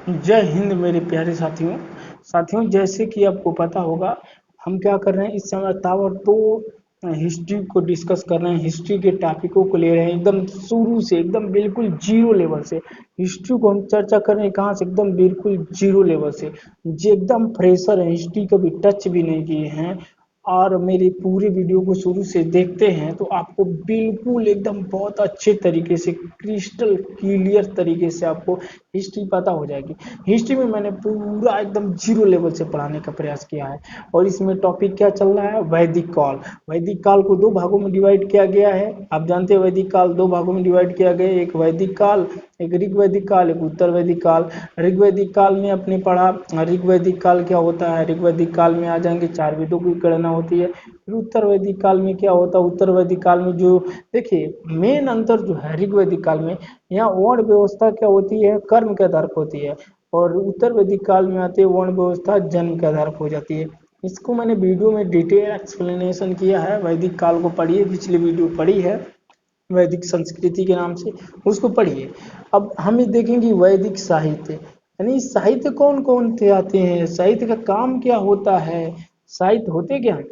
जय हिंद मेरे प्यारे साथियों। जैसे कि आपको पता होगा, हम क्या कर रहे हैं इस समय ताबड़तोड़ हिस्ट्री को डिस्कस कर रहे हैं। हिस्ट्री के टॉपिकों को ले रहे हैं एकदम शुरू से, एकदम बिल्कुल जीरो लेवल से। हिस्ट्री को हम चर्चा कर रहे हैं कहाँ से, एकदम बिल्कुल जीरो लेवल से, जो एकदम फ्रेशर है, हिस्ट्री कभी टच भी नहीं किए हैं और मेरे पूरे वीडियो को शुरू से देखते हैं तो आपको बिल्कुल एकदम बहुत अच्छे तरीके से, क्रिस्टल क्लियर तरीके से आपको हिस्ट्री पता हो जाएगी। हिस्ट्री में मैंने पूरा एकदम जीरो लेवल से पढ़ाने का प्रयास किया है। और इसमें टॉपिक क्या चल रहा है, वैदिक काल। वैदिक काल को दो भागों में डिवाइड किया गया है। आप जानते हैं वैदिक काल दो भागों में डिवाइड किया गया है, एक वैदिक काल, एक ऋग वैदिक काल, एक उत्तर वैदिक काल। ऋग वैदिक काल में अपने पढ़ा ऋग वैदिक काल क्या होता है। ऋग वैदिक काल में आ जाएंगे, चार वेदों की गणना होती है। फिर उत्तर वैदिक काल में क्या होता है, उत्तर वैदिक काल में जो देखिए मेन अंतर जो है, ऋग वैदिक काल में यहाँ वर्ण व्यवस्था क्या होती है, कर्म के आधार पर होती है। और उत्तर वैदिक काल में आते वर्ण व्यवस्था जन्म के आधार पर हो जाती है। इसको मैंने वीडियो में डिटेल एक्सप्लेनेशन किया है। वैदिक काल को पढ़िए, पिछली वीडियो पढ़ी है वैदिक संस्कृति के नाम से, उसको पढ़िए। अब हम देखेंगे वैदिक साहित्य, यानी साहित्य कौन कौन से आते हैं, साहित्य का काम क्या होता है, साहित्य होते क्या हैं?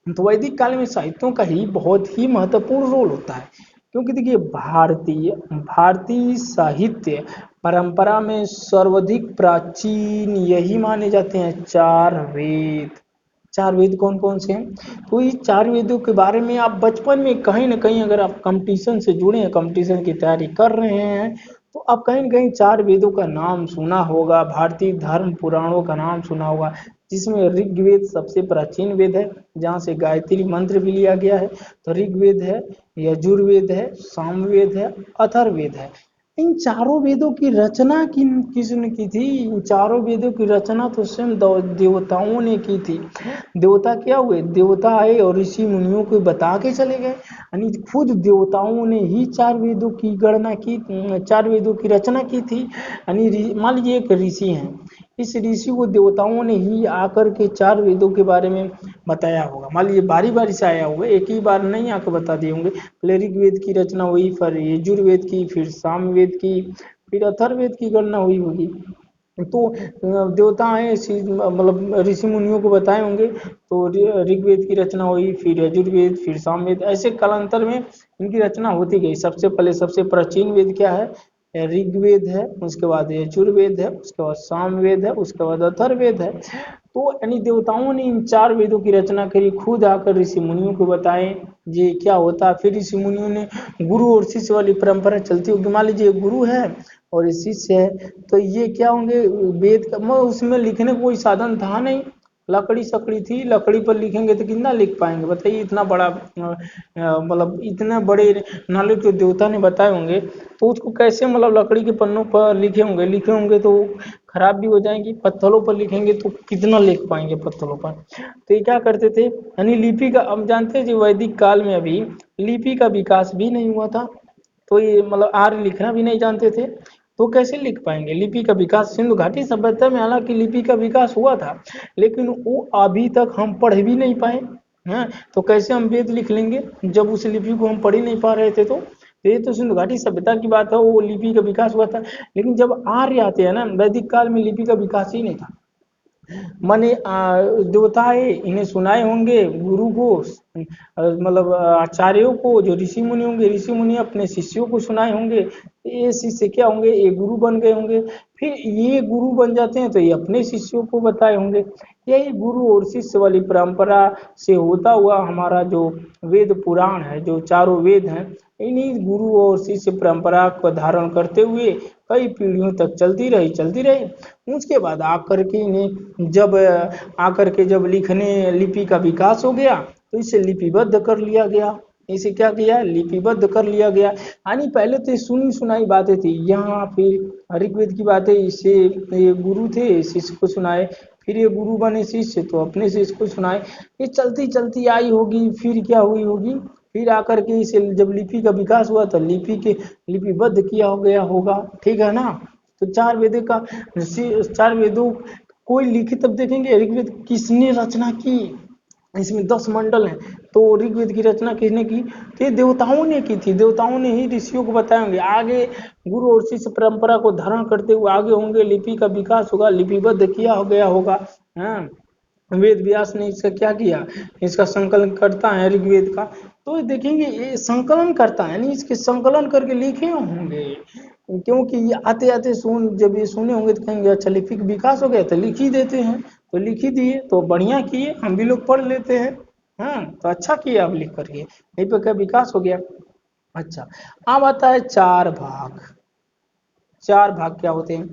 तो वैदिक काल में साहित्यों का ही बहुत ही महत्वपूर्ण रोल होता है। क्योंकि देखिए भारतीय भारतीय साहित्य परंपरा में सर्वाधिक प्राचीन यही माने जाते हैं चार वेद। चार वेद कौन कौन से हैं, तो इस चार वेदों के बारे में आप बचपन में कहीं ना कहीं, अगर आप कंपटीशन से जुड़े हैं, कंपटीशन की तैयारी कर रहे हैं, तो आप कहीं ना कहीं चार वेदों का नाम सुना होगा, भारतीय धर्म पुराणों का नाम सुना होगा। जिसमें ऋग्वेद सबसे प्राचीन वेद है, जहाँ से गायत्री मंत्र भी लिया गया है। तो ऋग्वेद है, यजुर्वेद है, सामवेद है, अथर्ववेद है। इन चारों वेदों की रचना किसने की थी, इन चारों वेदों की रचना तो स्वयं देवताओं ने की थी। देवता क्या हुए, देवता आए और ऋषि मुनियों को बता के चले गए, यानी खुद देवताओं ने ही चार वेदों की गणना की, चार वेदों की रचना की थी। यानी मान लीजिए एक ऋषि हैं, इस ऋषि को देवताओं ने ही आकर के चार वेदों के बारे में बताया होगा। मान लीजिए बारी बारी से आया होगा, एक ही बार नहीं आकर बता दिए होंगे। पहले ऋग्वेद की रचना हुई, फिर यजुर्वेद की, फिर सामवेद की, फिर अथर्ववेद की गणना हुई होगी। तो देवता आए, मतलब ऋषि मुनियों को बताए होंगे। तो ऋग्वेद की रचना हुई, फिर यजुर्वेद, फिर सामवेद, ऐसे कालांतर में इनकी रचना होती गई। सबसे पहले सबसे प्राचीन वेद क्या है, ऋग्वेद है, उसके बाद यजुर्वेद है, उसके बाद सामवेद है, उसके बाद अथर्ववेद है। तो यानी देवताओं ने इन चार वेदों की रचना करी, खुद आकर ऋषि मुनियों को बताएं ये क्या होता है। फिर ऋषि मुनियों ने, गुरु और शिष्य वाली परंपरा चलती होगी। मान लीजिए गुरु है और ये शिष्य है, तो ये क्या होंगे, वेद का उसमें लिखने का कोई साधन था नहीं, लकड़ी सकड़ी थी, लकड़ी पर लिखेंगे तो कितना लिख पाएंगे बताइए। इतना बड़ा मतलब इतना बड़े नॉलेज जो देवता ने बताए होंगे, तो उसको कैसे मतलब लकड़ी के पन्नों पर लिखे होंगे तो खराब भी हो जाएंगी। पत्थरों पर लिखेंगे तो कितना लिख पाएंगे पत्थरों पर। तो ये क्या करते थे, यानी लिपि का, हम जानते हैं जो वैदिक काल में अभी लिपि का विकास भी नहीं हुआ था। तो ये मतलब आर्य लिखना भी नहीं जानते थे, तो कैसे लिख पाएंगे। लिपि का विकास सिंधु घाटी सभ्यता में हालांकि लिपि का विकास हुआ था, लेकिन वो अभी तक हम पढ़ भी नहीं पाए हैं। तो कैसे हम वेद लिख लेंगे जब उस लिपि को हम पढ़ ही नहीं पा रहे थे। तो ये तो सिंधु घाटी सभ्यता की बात है, वो लिपि का विकास हुआ था। लेकिन जब आर्य आते हैं ना, वैदिक काल में लिपि का विकास ही नहीं था। माने देवताएं इन्हें सुनाए होंगे गुरु को, मतलब आचार्यों को, जो ऋषि मुनि होंगे, ऋषि मुनि अपने शिष्यों को सुनाए होंगे। ये शिष्य क्या होंगे, ये गुरु बन गए होंगे। फिर ये गुरु बन जाते हैं तो ये अपने शिष्यों को बताए होंगे। यही गुरु और शिष्य वाली परंपरा से होता हुआ हमारा जो वेद पुराण है, जो चारों वेद हैं, इन्हीं गुरु और शिष्य परंपरा को धारण करते हुए कई पीढ़ियों तक चलती रही। उसके बाद आकर के इन्हें जब लिखने लिपि का विकास हो गया, तो इसे लिपिबद्ध कर लिया गया। इसे क्या किया, लिपिबद्ध कर लिया गया। यानी पहले तो सुनी सुनाई बातें थी, यहाँ फिर ऋग्वेद की बातें इससे, ये गुरु थे शिष्य को सुनाए, फिर ये गुरु बने शिष्य तो अपने शिष्य को सुनाए। ये चलती चलती आई होगी, फिर क्या हुई होगी, फिर आकर के इसे जब लिपि का विकास हुआ तो लिपिबद्ध किया हो गया होगा, ठीक है ना। तो चार वेदों कोई लिखित, अब देखेंगे ऋग्वेद किसने रचना की, इसमें 10 मंडल हैं। तो ऋग्वेद की रचना किसने की? तो ये देवताओं ने की थी, देवताओं ने ही ऋषियों को बताएंगे। आगे गुरु और शिष्य परंपरा को धारण करते हुए आगे होंगे, लिपि का विकास होगा, लिपिबद्ध किया हो गया होगा। हाँ, वेद व्यास ने इसका क्या किया, इसका संकलन करता है ऋग्वेद का। तो देखेंगे ये संकलन करता है, यानी इसके संकलन करके लिखे होंगे, क्योंकि ये आते आते जब ये सुने होंगे तो कहेंगे अच्छा लिपि का विकास हो गया तो लिख ही देते हैं, तो लिख ही दिए, तो बढ़िया किए, हम भी लोग पढ़ लेते हैं। हाँ, तो अच्छा किया आप लिख करके, लिपि का विकास हो गया। अच्छा, अब आता है चार भाग। चार भाग क्या होते हैं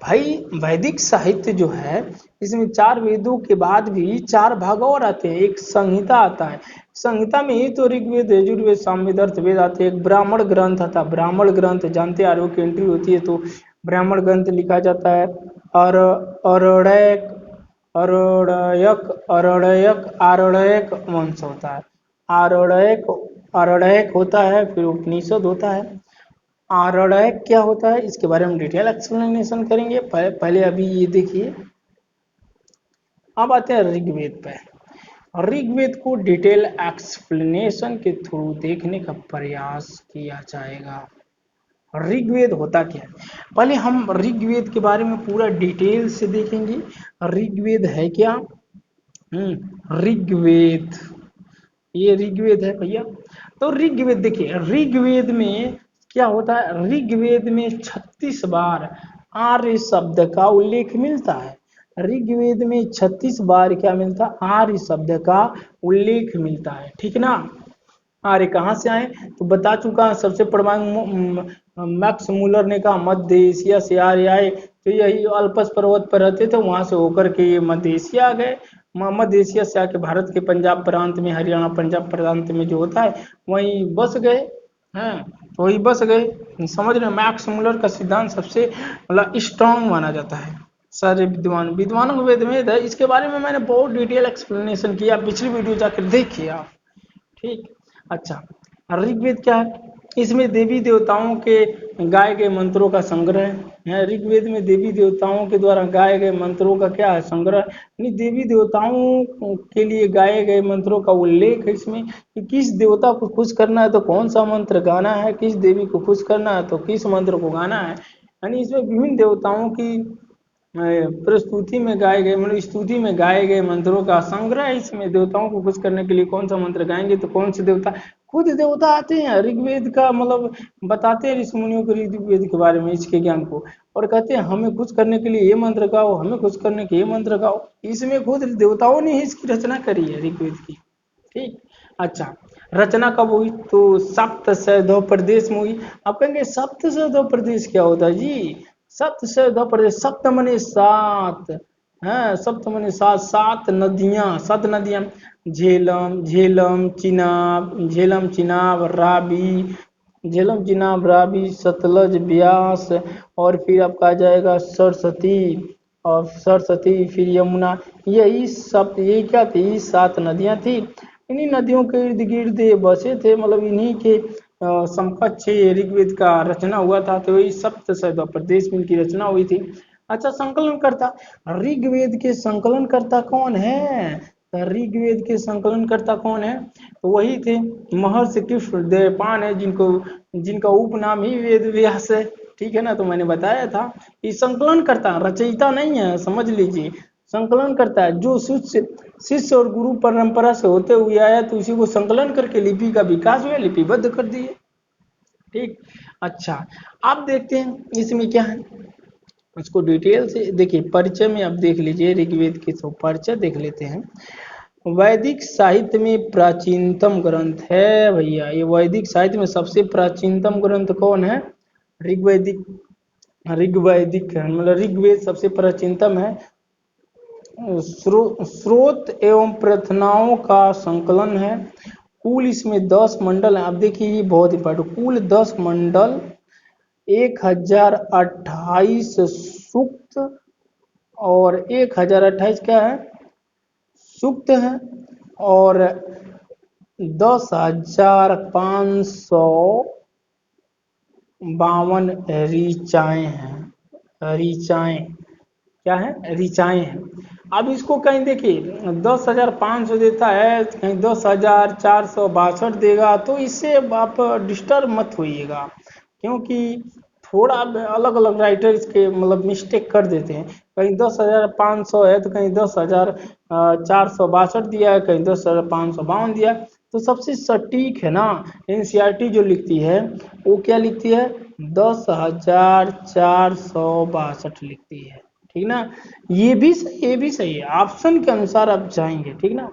भाई? वैदिक साहित्य जो है इसमें चार वेदों के बाद भी चार भाग और आते हैं। एक संहिता आता है, संहिता में ही तो ऋग्वेद, यजुर्वेद, सामवेद, अर्थवेद आते हैं। एक ब्राह्मण ग्रंथ आता है, ब्राह्मण ग्रंथ जानते हैं, आरओ की एंट्री होती है तो ब्राह्मण ग्रंथ लिखा जाता है। और अरण्यक, अरण्यक आरण्यक वंश होता है, आरण्यक, आरण्यक होता है, फिर उपनिषद होता है। आरण्यक क्या होता है इसके बारे में डिटेल एक्सप्लेनेशन करेंगे, पहले अभी ये देखिए। अब आते हैं ऋग्वेद पे। ऋग्वेद को डिटेल एक्सप्लेनेशन के थ्रू देखने का प्रयास किया जाएगा। ऋग्वेद होता क्या है, पहले हम ऋग्वेद के बारे में पूरा डिटेल से देखेंगे। ऋग्वेद है क्या? ऋग्वेद, ये ऋग्वेद है भैया। तो ऋग्वेद देखिए, ऋग्वेद में क्या होता है, ऋग्वेद में 36 बार आर्य शब्द का उल्लेख मिलता है। ऋग्वेद में 36 बार क्या मिलता है? आर्य शब्द का उल्लेख मिलता है, ठीक ना। आर्य कहाँ से आए तो बता चुका, सबसे परमाणु मैक्स मूलर ने कहा मध्य एशिया से आर्य आए, तो यही अल्पस पर्वत पर रहते थे, वहां से होकर के ये मध्य एशिया आ गए। मध्य एशिया से आके भारत के पंजाब प्रांत में, हरियाणा पंजाब प्रांत में जो होता है वहीं बस गए हैं, वही बस गए। समझ रहे, मैक्स मूलर का सिद्धांत सबसे मतलब स्ट्रॉन्ग माना जाता है। सारे विद्वानों का वेद में है, इसके बारे में मैंने बहुत डिटेल एक्सप्लेनेशन किया, पिछली वीडियो जाकर देखिए आप, ठीक। अच्छा, ऋग्वेद क्या है? इसमें देवी देवताओं के गाए गए मंत्रों का संग्रह है। ऋग्वेद में देवी देवताओं के द्वारा गाए गए मंत्रों का क्या है? संग्रह। यानी देवी देवताओं के लिए गाए गए मंत्रों का उल्लेख है इसमें, कि किस देवता को खुश करना है तो कौन सा मंत्र गाना है, किस देवी को खुश करना है तो किस मंत्र को गाना है। यानी इसमें विभिन्न देवताओं की प्रस्तुति में गाए गए, मतलब स्तुति में गाए गए मंत्रों का संग्रह है इसमें। देवताओं को खुश करने के लिए कौन सा मंत्र गाएंगे तो कौन से देवता, खुद देवता आते हैं ऋग्वेद का मतलब बताते हैं ऋषि मुनियों को ऋग्वेद के बारे में, इसके ज्ञान को, और कहते हैं हमें खुश करने के लिए ये मंत्र गाओ, हमें खुश करने के ये मंत्र गाओ। इसमें खुद देवताओं ने ही इसकी रचना करी है ऋग्वेद की, ठीक। अच्छा, रचना कब हुई तो सप्त सैधव प्रदेश में हुई। आप कहेंगे सप्त सैधव प्रदेश क्या होता है जी? सप्त सैधव प्रदेश, सप्त मने सात है, सप्त मने सात, सात नदियां, सात नदियां, झेलम, झेलम चिनाब, झेलम चिनाब रावी, झेलम चिनाब रावी, सतलज ब्यास, और फिर आपका आ जाएगा सरस्वती, और सरस्वती फिर यमुना। यही सब, यही क्या थी? सात नदियां थी। इन्हीं नदियों के इर्द गिर्द बसे थे, मतलब इन्हीं के समकक्ष ऋग्वेद का रचना हुआ था, तो वही सप्त सैधव प्रदेश में इनकी रचना हुई थी। अच्छा, संकलन करता, ऋग्वेद के संकलन करता कौन है? ऋग्वेद के संकलन करता कौन है? तो वही थे महर्षि कृष्णदेवपान है, जिनका उपनाम ही वेद व्यास है, ठीक है ना। तो मैंने बताया था कि संकलन करता, रचयिता नहीं है, समझ लीजिए। संकलन करता है जो शिष्य और गुरु परंपरा से होते हुए आया, तो उसी को संकलन करके लिपि का विकास हुआ, लिपिबद्ध कर दिए, ठीक। अच्छा, आप देखते हैं इसमें क्या है, उसको डिटेल से देखिए। परिचय में आप देख लीजिए, ऋग्वेद के तो परिचय देख लेते हैं। वैदिक साहित्य में प्राचीनतम ग्रंथ है भैया, ये वैदिक साहित्य में सबसे प्राचीनतम ग्रंथ कौन है? ऋग्वैदिक, ऋग्वैदिक मतलब ऋग्वेद सबसे प्राचीनतम है। स्रोत एवं प्रार्थनाओं का संकलन है। कुल इसमें 10 मंडल है। अब देखिए ये बहुत इंपॉर्टेंट, कुल 10 मंडल, 1028 सूक्त, और 1028 क्या है? सूक्त है, और 10,552 ऋचाएं हैं। ऋचाएं क्या है? ऋचाएं हैं। अब इसको कहीं देखिए 10,500 देता है, कहीं 10,462 देगा, तो इससे आप डिस्टर्ब मत होइएगा, क्योंकि थोड़ा अलग अलग राइटर इसके मतलब मिस्टेक कर देते हैं। कहीं 10,500 है तो कहीं 10,462 दिया है, कहीं 10,552 दिया है। तो सबसे सटीक है ना, एनसीईआरटी जो लिखती है वो क्या लिखती है, 10,462 लिखती है, ठीक ना। ये भी सही है, ऑप्शन के अनुसार आप जाएंगे, ठीक ना।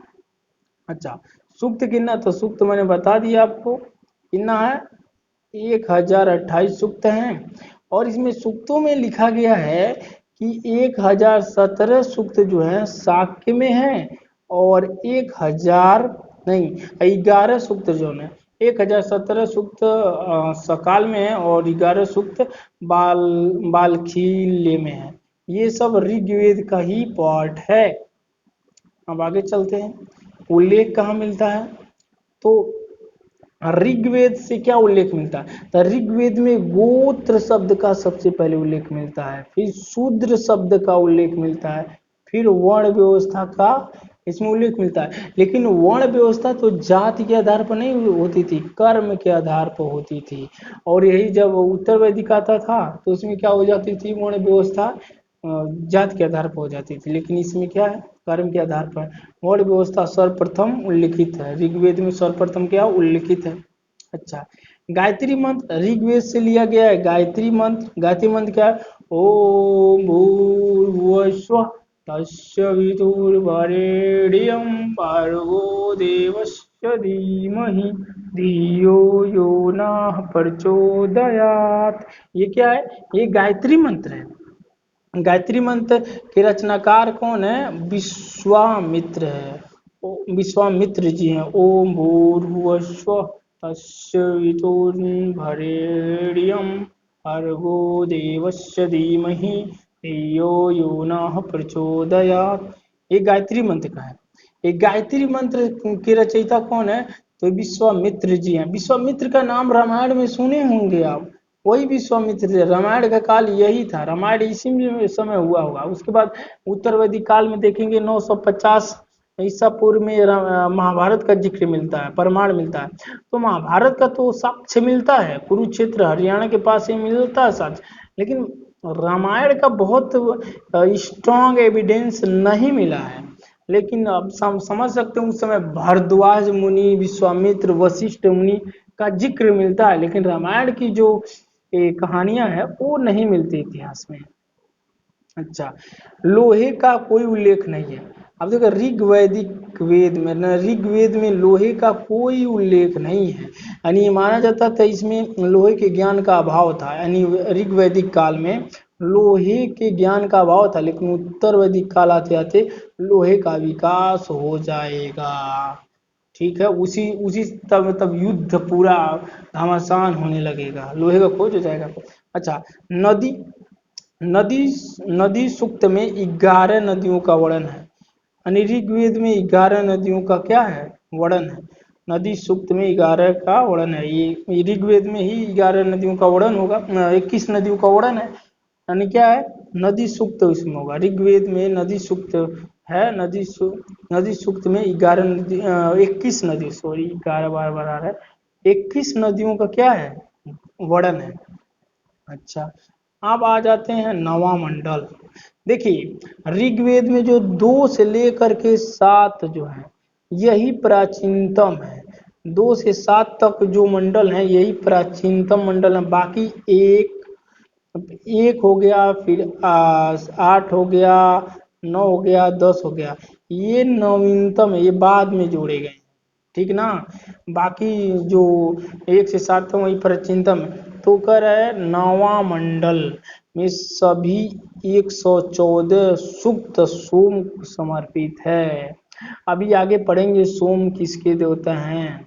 अच्छा, सूक्त गिनना, तो सूक्त मैंने बता दिया आपको, कितना है 1,028 सूक्त हैं। और इसमें सूक्तों में लिखा गया है कि 1,017 सूक्त जो है शाक्य में है, और 1,000 नहीं 11 सूक्त जो है 1,017 सूक्त सकाल में है, और 11 सूक्त बाल बालखील्य में है। ये सब ऋग्वेद का ही पार्ट है। अब आगे चलते हैं, उल्लेख कहाँ मिलता है, तो ऋग्वेद से क्या उल्लेख मिलता है, तो ऋग्वेद में गोत्र शब्द का सबसे पहले उल्लेख मिलता है, फिर शूद्र शब्द का उल्लेख मिलता है, फिर वर्ण व्यवस्था का इसमें उल्लेख मिलता है। लेकिन वर्ण व्यवस्था तो जाति के आधार पर नहीं होती थी, कर्म के आधार पर होती थी। और यही जब उत्तर वैदिक आता था तो उसमें क्या हो जाती थी, वर्ण व्यवस्था जाति के आधार पर हो जाती थी। लेकिन इसमें क्या है, कर्म के आधार पर वर्ण व्यवस्था सर्वप्रथम उल्लिखित है, ऋग्वेद में सर्वप्रथम क्या उल्लिखित है। अच्छा, गायत्री मंत्र ऋग्वेद से लिया गया है। गायत्री मंत्र क्या है, ओम भूर्भुवस्सुवः तस्य वितुर्वरेण्यं भर्गो देवस्य धीमहि धियो यो नः प्रचोदयात्। ये क्या है, ये गायत्री मंत्र है। गायत्री मंत्र के रचनाकार कौन है, विश्वामित्र है, विश्वामित्र जी हैं। ओम भूर्भुवस्सुवः तस्य वितुर्वरेण्यं भर्गो देवस्य धीमहि धियो यो नः प्रचोदयात्। ये गायत्री मंत्र का है। ये गायत्री मंत्र के रचयिता कौन है, तो विश्वामित्र जी हैं। विश्वामित्र का नाम रामायण में सुने होंगे आप, वही विश्वामित्र थे। रामायण का काल यही था, रामायण इसी में समय हुआ होगा। उसके बाद उत्तर वैदिक काल में देखेंगे 950 ईसा पूर्व में महाभारत का जिक्र मिलता है, प्रमाण मिलता है। तो महाभारत का तो साक्ष्य मिलता है, कुरुक्षेत्र हरियाणा के पास ही मिलता है साक्ष्य। लेकिन रामायण का बहुत स्ट्रॉन्ग एविडेंस नहीं मिला है। लेकिन अब समझ सकते हैं उस समय भारद्वाज मुनि, विश्वामित्र, वशिष्ठ मुनि का जिक्र मिलता है, लेकिन रामायण की जो कहानियां हैं वो नहीं मिलती इतिहास में। अच्छा, लोहे का कोई उल्लेख नहीं है। अब देखो ऋग्वैदिक वेद में ना, ऋग्वेद में लोहे का कोई उल्लेख नहीं है। यानी ये माना जाता था इसमें लोहे के ज्ञान का अभाव था, यानी ऋग्वैदिक काल में लोहे के ज्ञान का अभाव था। लेकिन उत्तर वैदिक काल आते आते लोहे का विकास हो जाएगा, ठीक है। उसी उसी तब युद्ध पूरा घमासान होने लगेगा, लोहे का खोज हो जाएगा। अच्छा, नदी नदी नदी सूक्त में 11 नदियों का वर्णन है, यानी ऋग्वेद में 11 नदियों का क्या है, वर्णन है। नदी सूक्त में 11 का वर्णन है, ये ऋग्वेद में ही 11 नदियों का वर्णन होगा, 21 नदियों का वर्णन है। यानी क्या है, नदी सूक्त इसमें होगा। ऋग्वेद में नदी सूक्त है, नदी सूक्त में 11 नदी 21 नदी, सॉरी 11 बार बार आ रहा है, 21 नदियों का क्या है, वर्णन है। अच्छा, अब आ जाते हैं नवा मंडल। देखिए ऋग्वेद में जो 2 से लेकर के 7 जो है यही प्राचीनतम है। 2 से 7 तक जो मंडल है यही प्राचीनतम मंडल है। बाकी एक हो गया, फिर 8 हो गया, 9 हो गया, 10 हो गया, ये नवीनतम है, ये बाद में जोड़े गए, ठीक ना। बाकी जो 1 से 7 तक वही प्राचीनतम है। तो कह रहा है नवा मंडल में सभी 114 सूक्त सोम को समर्पित है। अभी आगे पढ़ेंगे सोम किसके देवता हैं।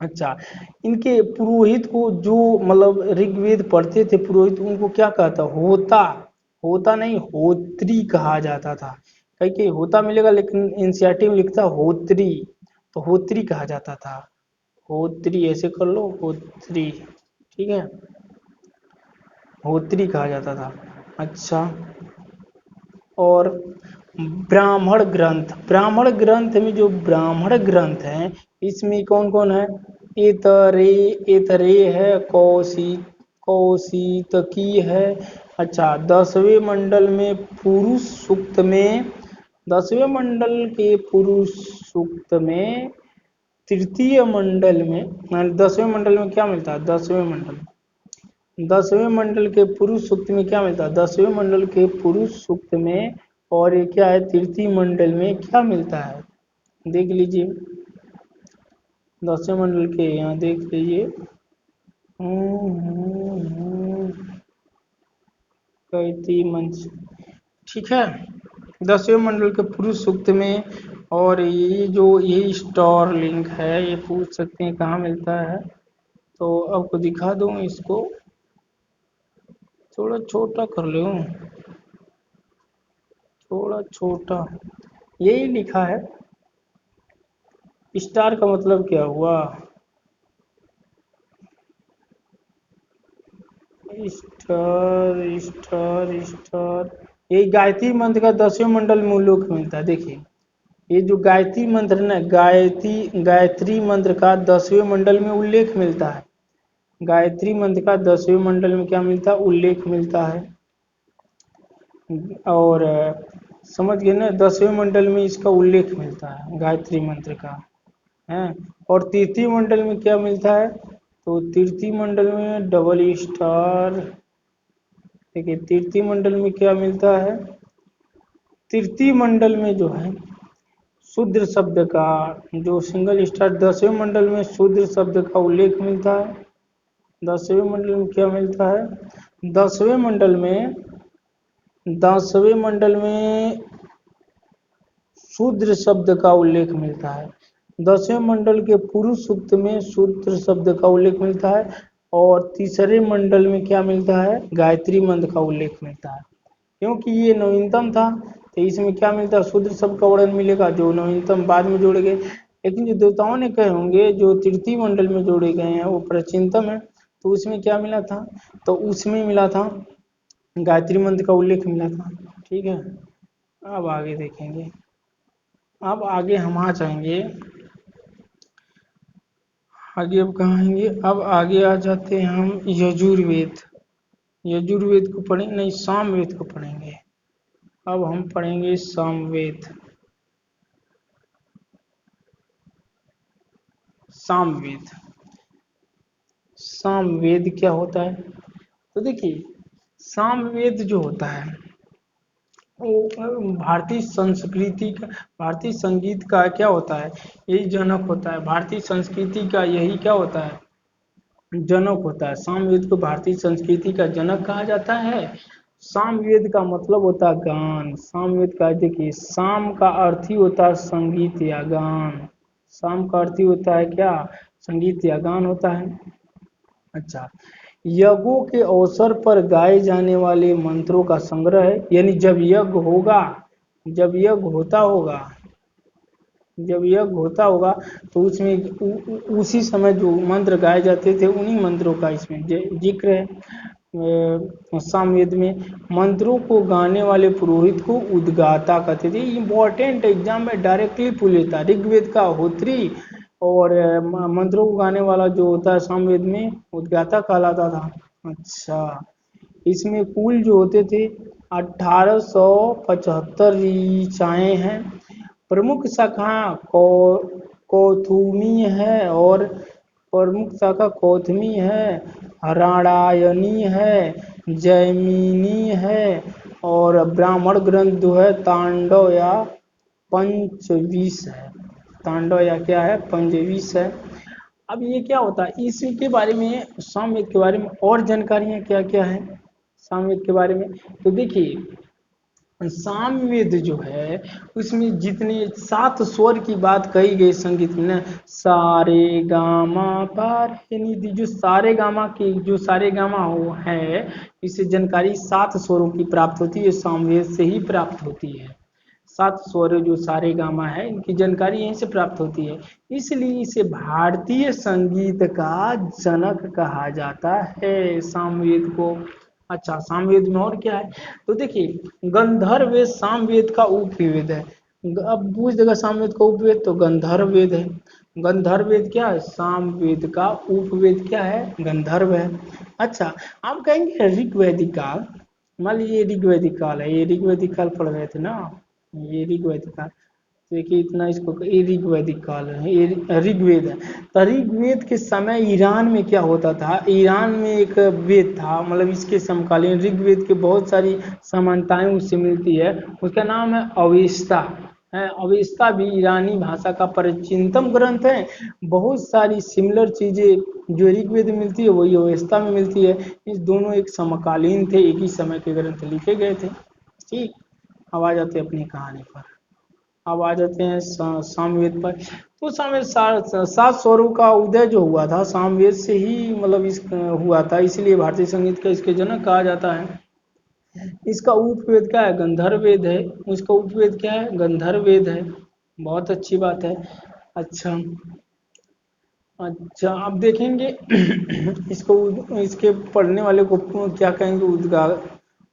अच्छा, इनके पुरोहित को जो मतलब ऋग्वेद पढ़ते थे पुरोहित, उनको क्या कहता, होता होता नहीं होत्री कहा जाता था। कहीं कहीं होता मिलेगा लेकिन एनसीईआरटी में लिखता होत्री, तो होत्री कहा जाता था। होत्री ऐसे कर लो, होत्री, ठीक है, होत्री कहा जाता था। अच्छा, और ब्राह्मण ग्रंथ में जो ब्राह्मण ग्रंथ है इसमें कौन कौन है? इतरे है, कौशितकी है। अच्छा, 10वें मंडल में पुरुष सूक्त में, 10वें मंडल के पुरुष सूक्त में, तृतीय मंडल में, 10वें मंडल में क्या मिलता है? 10वें मंडल के पुरुष सूक्त में क्या मिलता है? 10वें मंडल के पुरुष सूक्त में। और ये क्या है? तृतीय मंडल में क्या मिलता है? देख लीजिए 10वें मंडल के, यहाँ देख लीजिए। कैती मंच, ठीक है। 10वें मंडल के पुरुष सूक्त में। और ये स्टार लिंक है, ये पूछ सकते हैं कहाँ मिलता है, तो आपको दिखा दूं। इसको थोड़ा छोटा कर लो, थोड़ा छोटा। यही लिखा है। स्टार का मतलब क्या हुआ? स्टार ये गायत्री मंत्र का 10वें मंडल में उल्लेख मिलता है। देखिए ये जो गायत्री मंत्र ना, गायत्री मंत्र का 10वें मंडल में उल्लेख मिलता है। गायत्री मंत्र का 10वें मंडल में क्या मिलता है? उल्लेख मिलता है। और समझ गए ना, 10वें मंडल में इसका उल्लेख मिलता है गायत्री मंत्र का है। और तृतीय मंडल में क्या मिलता है? तो तृतीय मंडल में डबल स्टार। देखिए तृतीय मंडल में क्या मिलता है? तृतीय मंडल में जो है शूद्र शब्द का जो सिंगल स्टार, 10वें मंडल में शूद्र शब्द का उल्लेख मिलता है। 10वें मंडल में क्या मिलता है? 10वें मंडल में 10वें मंडल में शूद्र शब्द का उल्लेख मिलता है। 10वें मंडल के पुरुष सूक्त में शूद्र शब्द का उल्लेख मिलता है। और तीसरे मंडल में क्या मिलता है? गायत्री मंत्र का उल्लेख मिलता है। क्योंकि ये नवीनतम था तो इसमें क्या मिलता है? शूद्र शब्द का वर्णन मिलेगा, जो नवीनतम बाद में जोड़े गए। लेकिन जो देवताओं ने कहे होंगे जो तृतीय मंडल में जोड़े गए हैं वो प्राचीनतम है, तो उसमें क्या मिला था? तो उसमें मिला था गायत्री मंत्र का उल्लेख मिला था। ठीक है, अब आगे देखेंगे। अब आगे हम आ जाएंगे, आगे अब कहाँ आएंगे? अब आगे आ जाते हैं हम यजुर्वेद। यजुर्वेद को पढ़ेंगे नहीं, सामवेद को पढ़ेंगे। अब हम पढ़ेंगे सामवेद। सामवेद, सामवेद क्या होता है? तो देखिए सामवेद जो होता है वो भारतीय संस्कृति का, भारतीय संगीत का क्या होता है? यही जनक होता है। भारतीय संस्कृति का यही क्या होता है? जनक होता है। सामवेद को भारतीय संस्कृति का जनक कहा जाता है। सामवेद का मतलब होता है गान। सामवेद का, देखिए साम का अर्थ ही होता है संगीत या गान। साम का अर्थ ही होता है क्या? संगीत या गान होता है। अच्छा, यज्ञों के अवसर पर गाए जाने वाले मंत्रों का संग्रह है। यानी जब यज्ञ होगा, जब यज्ञ होता होगा, जब यज्ञ होता होगा तो उसमें उसी समय जो मंत्र गाए जाते थे उन्हीं मंत्रों का इसमें जिक्र है। सामवेद में मंत्रों को गाने वाले पुरोहित को उद्गाता कहते थे। इंपॉर्टेंट एग्जाम में डायरेक्टली पूछ लेता है। ऋग्वेद का होत्री और मंत्रों को गाने वाला जो होता है सामवेद में उद्गाता कहलाता था। अच्छा, इसमें कुल जो होते थे 1875 ऋचाएँ हैं। प्रमुख शाखा कौथुमी है और प्रमुख शाखा कौथमी है, हराणायनी है, जैमिनी है। और ब्राह्मण ग्रंथ जो है तांडव या पंचवीस है। तांडव या क्या है? पंचवीस है। अब ये क्या होता है इसी के बारे में, सामवेद के बारे में और जानकारियाँ क्या क्या है सामवेद के बारे में? तो देखिए सामवेद जो है उसमें जितने 7 स्वर की बात कही गई संगीत में ना, सारे गामा पा रे नी धी, जो सारे गामा की जो सारे गामा हो है, इससे जानकारी 7 स्वरों की प्राप्त होती है। सामवेद से ही प्राप्त होती है। 7 स्वर जो सारे गामा है इनकी जानकारी यहीं से प्राप्त होती है। इसलिए इसे भारतीय संगीत का जनक कहा जाता है सामवेद को। अच्छा, सामवेद में और क्या है? तो देखिए, गंधर्व वेद सामवेद का उपवेद है। अब पूछ देगा सामवेद का उपवेद, तो गंधर्व वेद है। गंधर्व वेद क्या है? सामवेद का उपवेद क्या है? गंधर्व है। अच्छा, आप कहेंगे ऋग्वैदिक काल, मान लीजिए ऋग्वैदिक काल है, ये ऋग्वैदिक काल पढ़ रहे थे ना, ये ऋग्वैदिक काल, देखिए इतना इसको, ये ऋग्वैदिक काल है, ये ऋग्वेद है। तो ऋग्वेद के समय ईरान में क्या होता था, ईरान में एक वेद था, मतलब इसके समकालीन ऋग्वेद के बहुत सारी समानताएं उससे मिलती है। उसका नाम है अवेस्ता है। अवेस्ता भी ईरानी भाषा का प्राचीनतम ग्रंथ है। बहुत सारी सिमिलर चीजें जो ऋग्वेद में मिलती है वही अवेस्ता में मिलती है। इस दोनों एक समकालीन थे, एक ही समय के ग्रंथ लिखे गए थे। ठीक, अब आ जाते हैं अपनी कहानी पर। अब आ जाते हैं सामवेद पर। तो सामवेद सात स्वरों का उदय जो हुआ था सामवेद से ही, मतलब इस हुआ था, इसलिए भारतीय संगीत का इसके जनक कहा जाता है। इसका उपवेद क्या है? गंधर्व वेद है। उसका उपवेद क्या है? गंधर्व वेद है। बहुत अच्छी बात है। अच्छा, अच्छा, अब देखेंगे इसको, इसके पढ़ने वाले को क्या कहेंगे?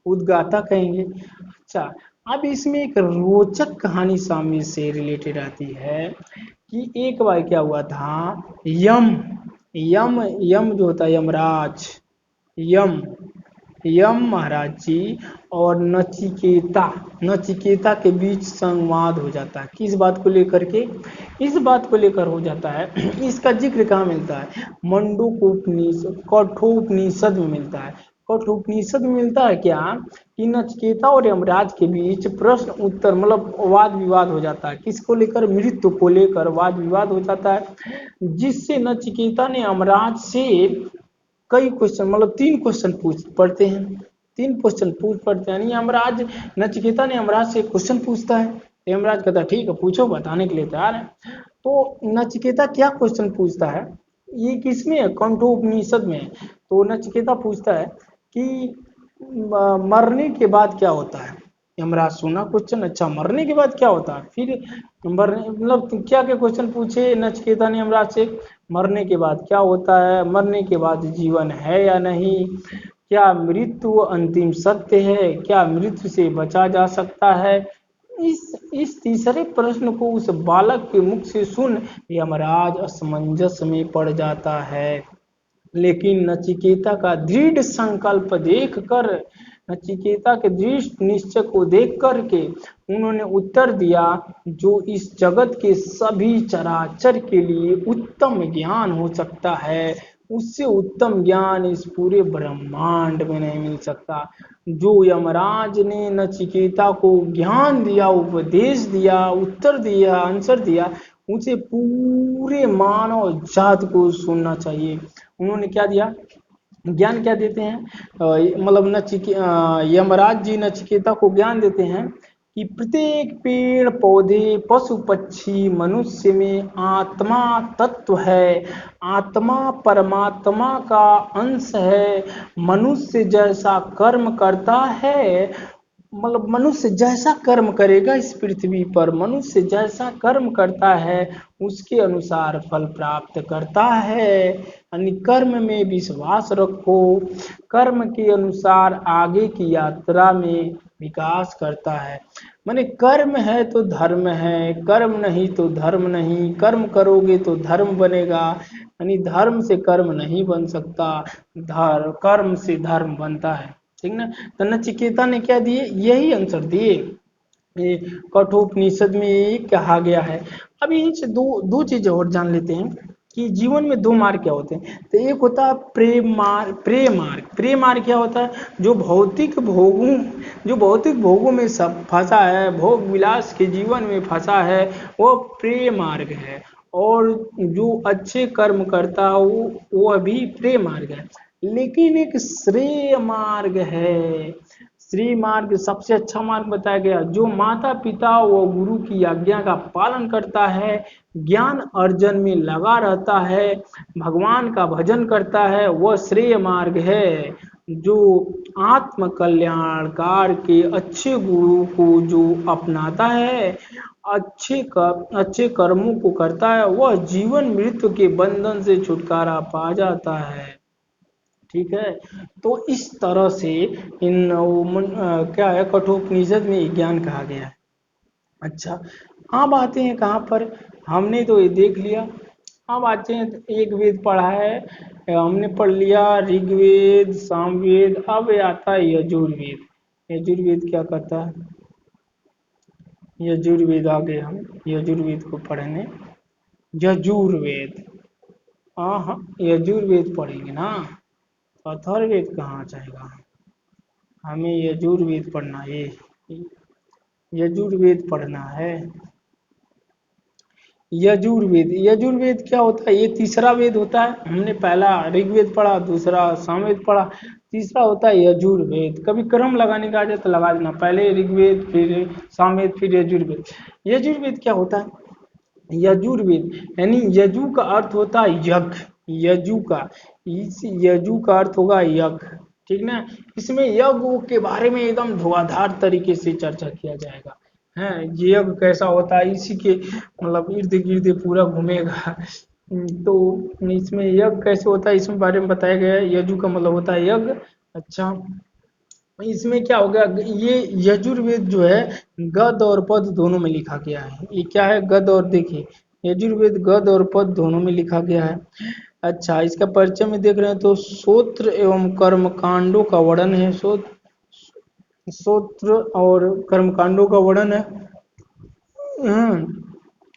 उद्गाता कहेंगे। अच्छा, अब इसमें एक रोचक कहानी सामने से रिलेटेड आती है कि एक बार क्या हुआ था, यम यम यम जो होता है यमराज, यम यम महाराज जी और नचिकेता, नचिकेता के बीच संवाद हो जाता है। किस बात को लेकर के? इस बात को लेकर हो जाता है। इसका जिक्र कहाँ मिलता है? मंडूकोपनिषद, कठोपनिषद में मिलता है। कठोपनिषद में मिलता है क्या कि नचिकेता और यमराज के बीच प्रश्न उत्तर, मतलब वाद विवाद हो जाता है। किसको लेकर? मृत्यु को लेकर वाद विवाद हो जाता है, जिससे नचिकेता ने यमराज से कई क्वेश्चन, मतलब 3 क्वेश्चन पूछ पढ़ते हैं, 3 क्वेश्चन पूछ पढ़ते हैं। यानी यमराज, नचिकेता ने यमराज से एक क्वेश्चन पूछता है, यमराज कहता है ठीक है पूछो, बताने के लिए तैयार है। तो नचिकेता क्या क्वेश्चन पूछता है, ये किसमें है? कठोपनिषद में। तो नचिकेता पूछता है कि मरने के बाद क्या होता है? यमराज सुना क्वेश्चन, अच्छा मरने के बाद क्या होता है? फिर मरने, मतलब क्या क्या क्वेश्चन पूछे नचिकेता ने यमराज से? मरने के बाद क्या होता है? मरने के बाद जीवन है या नहीं? क्या मृत्यु अंतिम सत्य है? क्या मृत्यु से बचा जा सकता है? इस तीसरे प्रश्न को उस बालक के मुख से सुन यमराज असमंजस में पड़ जाता है। लेकिन नचिकेता का दृढ़ संकल्प देखकर, नचिकेता के दृढ़ निश्चय को देख करके उन्होंने उत्तर दिया, जो इस जगत के सभी चराचर के लिए उत्तम ज्ञान हो सकता है, उससे उत्तम ज्ञान इस पूरे ब्रह्मांड में नहीं मिल सकता। जो यमराज ने नचिकेता को ज्ञान दिया, उपदेश दिया, उत्तर दिया, आंसर दिया, उसे पूरे मानव जात को सुनना चाहिए। उन्होंने क्या दिया? ज्ञान क्या देते हैं? मतलब यमराज जी नचिकेता को ज्ञान देते हैं कि प्रत्येक पेड़ पौधे पशु पक्षी मनुष्य में आत्मा तत्व है, आत्मा परमात्मा का अंश है। मनुष्य जैसा कर्म करता है, मतलब मनुष्य जैसा कर्म करेगा इस पृथ्वी पर, मनुष्य जैसा कर्म करता है उसके अनुसार फल प्राप्त करता है। यानी कर्म में विश्वास रखो, कर्म के अनुसार आगे की यात्रा में विकास करता है। माने कर्म है तो धर्म है, कर्म नहीं तो धर्म नहीं, कर्म करोगे तो धर्म बनेगा, यानी धर्म से कर्म नहीं बन सकता, कर्म से धर्म बनता है। ठीक ना? तो नचिकेता ने क्या दिए? यही आंसर दिए, ये कठोपनिषद में यही कहा गया है। अब यहीं से दो दो चीजें और जान लेते हैं कि जीवन में 2 मार्ग क्या होते हैं। तो एक होता है प्रेम मार्ग, प्रेम मार्ग। प्रेम मार्ग क्या होता है? जो भौतिक भोगों में सब फंसा है, भोग विलास के जीवन में फंसा है, वो प्रेम मार्ग है। और जो अच्छे कर्म करता है वो अभी प्रेम मार्ग है। लेकिन एक श्रेय मार्ग है। श्री मार्ग सबसे अच्छा मार्ग बताया गया, जो माता पिता व गुरु की आज्ञा का पालन करता है, ज्ञान अर्जन में लगा रहता है, भगवान का भजन करता है, वह श्रेय मार्ग है। जो आत्म कल्याणकार के अच्छे गुरु को जो अपनाता है, अच्छे कर्मों को करता है, वह जीवन मृत्यु के बंधन से छुटकारा पा जाता है। ठीक है। तो इस तरह से क्या है, कठोपनिषद में ज्ञान कहा गया है। अच्छा, अब आते हैं कहाँ पर, हमने तो ये देख लिया। अब आते हैं, एक वेद पढ़ा है, हमने पढ़ लिया ऋग्वेद, सामवेद, अब ये आता है यजुर्वेद। यजुर्वेद क्या करता है? यजुर्वेद आ गए हम यजुर्वेद को पढ़ने। यजुर्वेद, हाँ हाँ, यजुर्वेद पढ़ेंगे ना, तो अथर्ववेद कहाँ आ जाएगा? हमें यजुर्वेद पढ़ना है, यजुर्वेद पढ़ना है। यजुर्वेद, यजुर्वेद क्या होता है? ये तीसरा वेद होता है। हमने पहला ऋग्वेद पढ़ा, दूसरा सामवेद पढ़ा, तीसरा होता है यजुर्वेद। कभी क्रम लगाने का आ जाए तो लगा देना, पहले ऋग्वेद फिर सामवेद फिर यजुर्वेद। यजुर्वेद क्या होता है? यजुर्वेद यानी यजु का अर्थ होता है यज्ञ, यजु का, इस यजु का अर्थ होगा यज्ञ, ठीक ना। इसमें यज्ञ के बारे में एकदम धुआंधार तरीके से चर्चा किया जाएगा। है, ये यज्ञ कैसा होता है, इसी के मतलब इर्द गिर्द पूरा घूमेगा। तो इसमें यज्ञ कैसे होता है इसमें बारे में बताया गया है। यजु का मतलब होता है यज्ञ। अच्छा, इसमें क्या हो गया, ये यजुर्वेद जो है गद और पद दोनों में लिखा गया है। ये क्या है, गद और, देखिए यजुर्वेद गद और पद दोनों में लिखा गया है। अच्छा, इसका परिचय में देख रहे हैं तो सूत्र एवं कर्म कांडों का वर्णन है, सूत्र और कर्म कांडों का वर्णन है।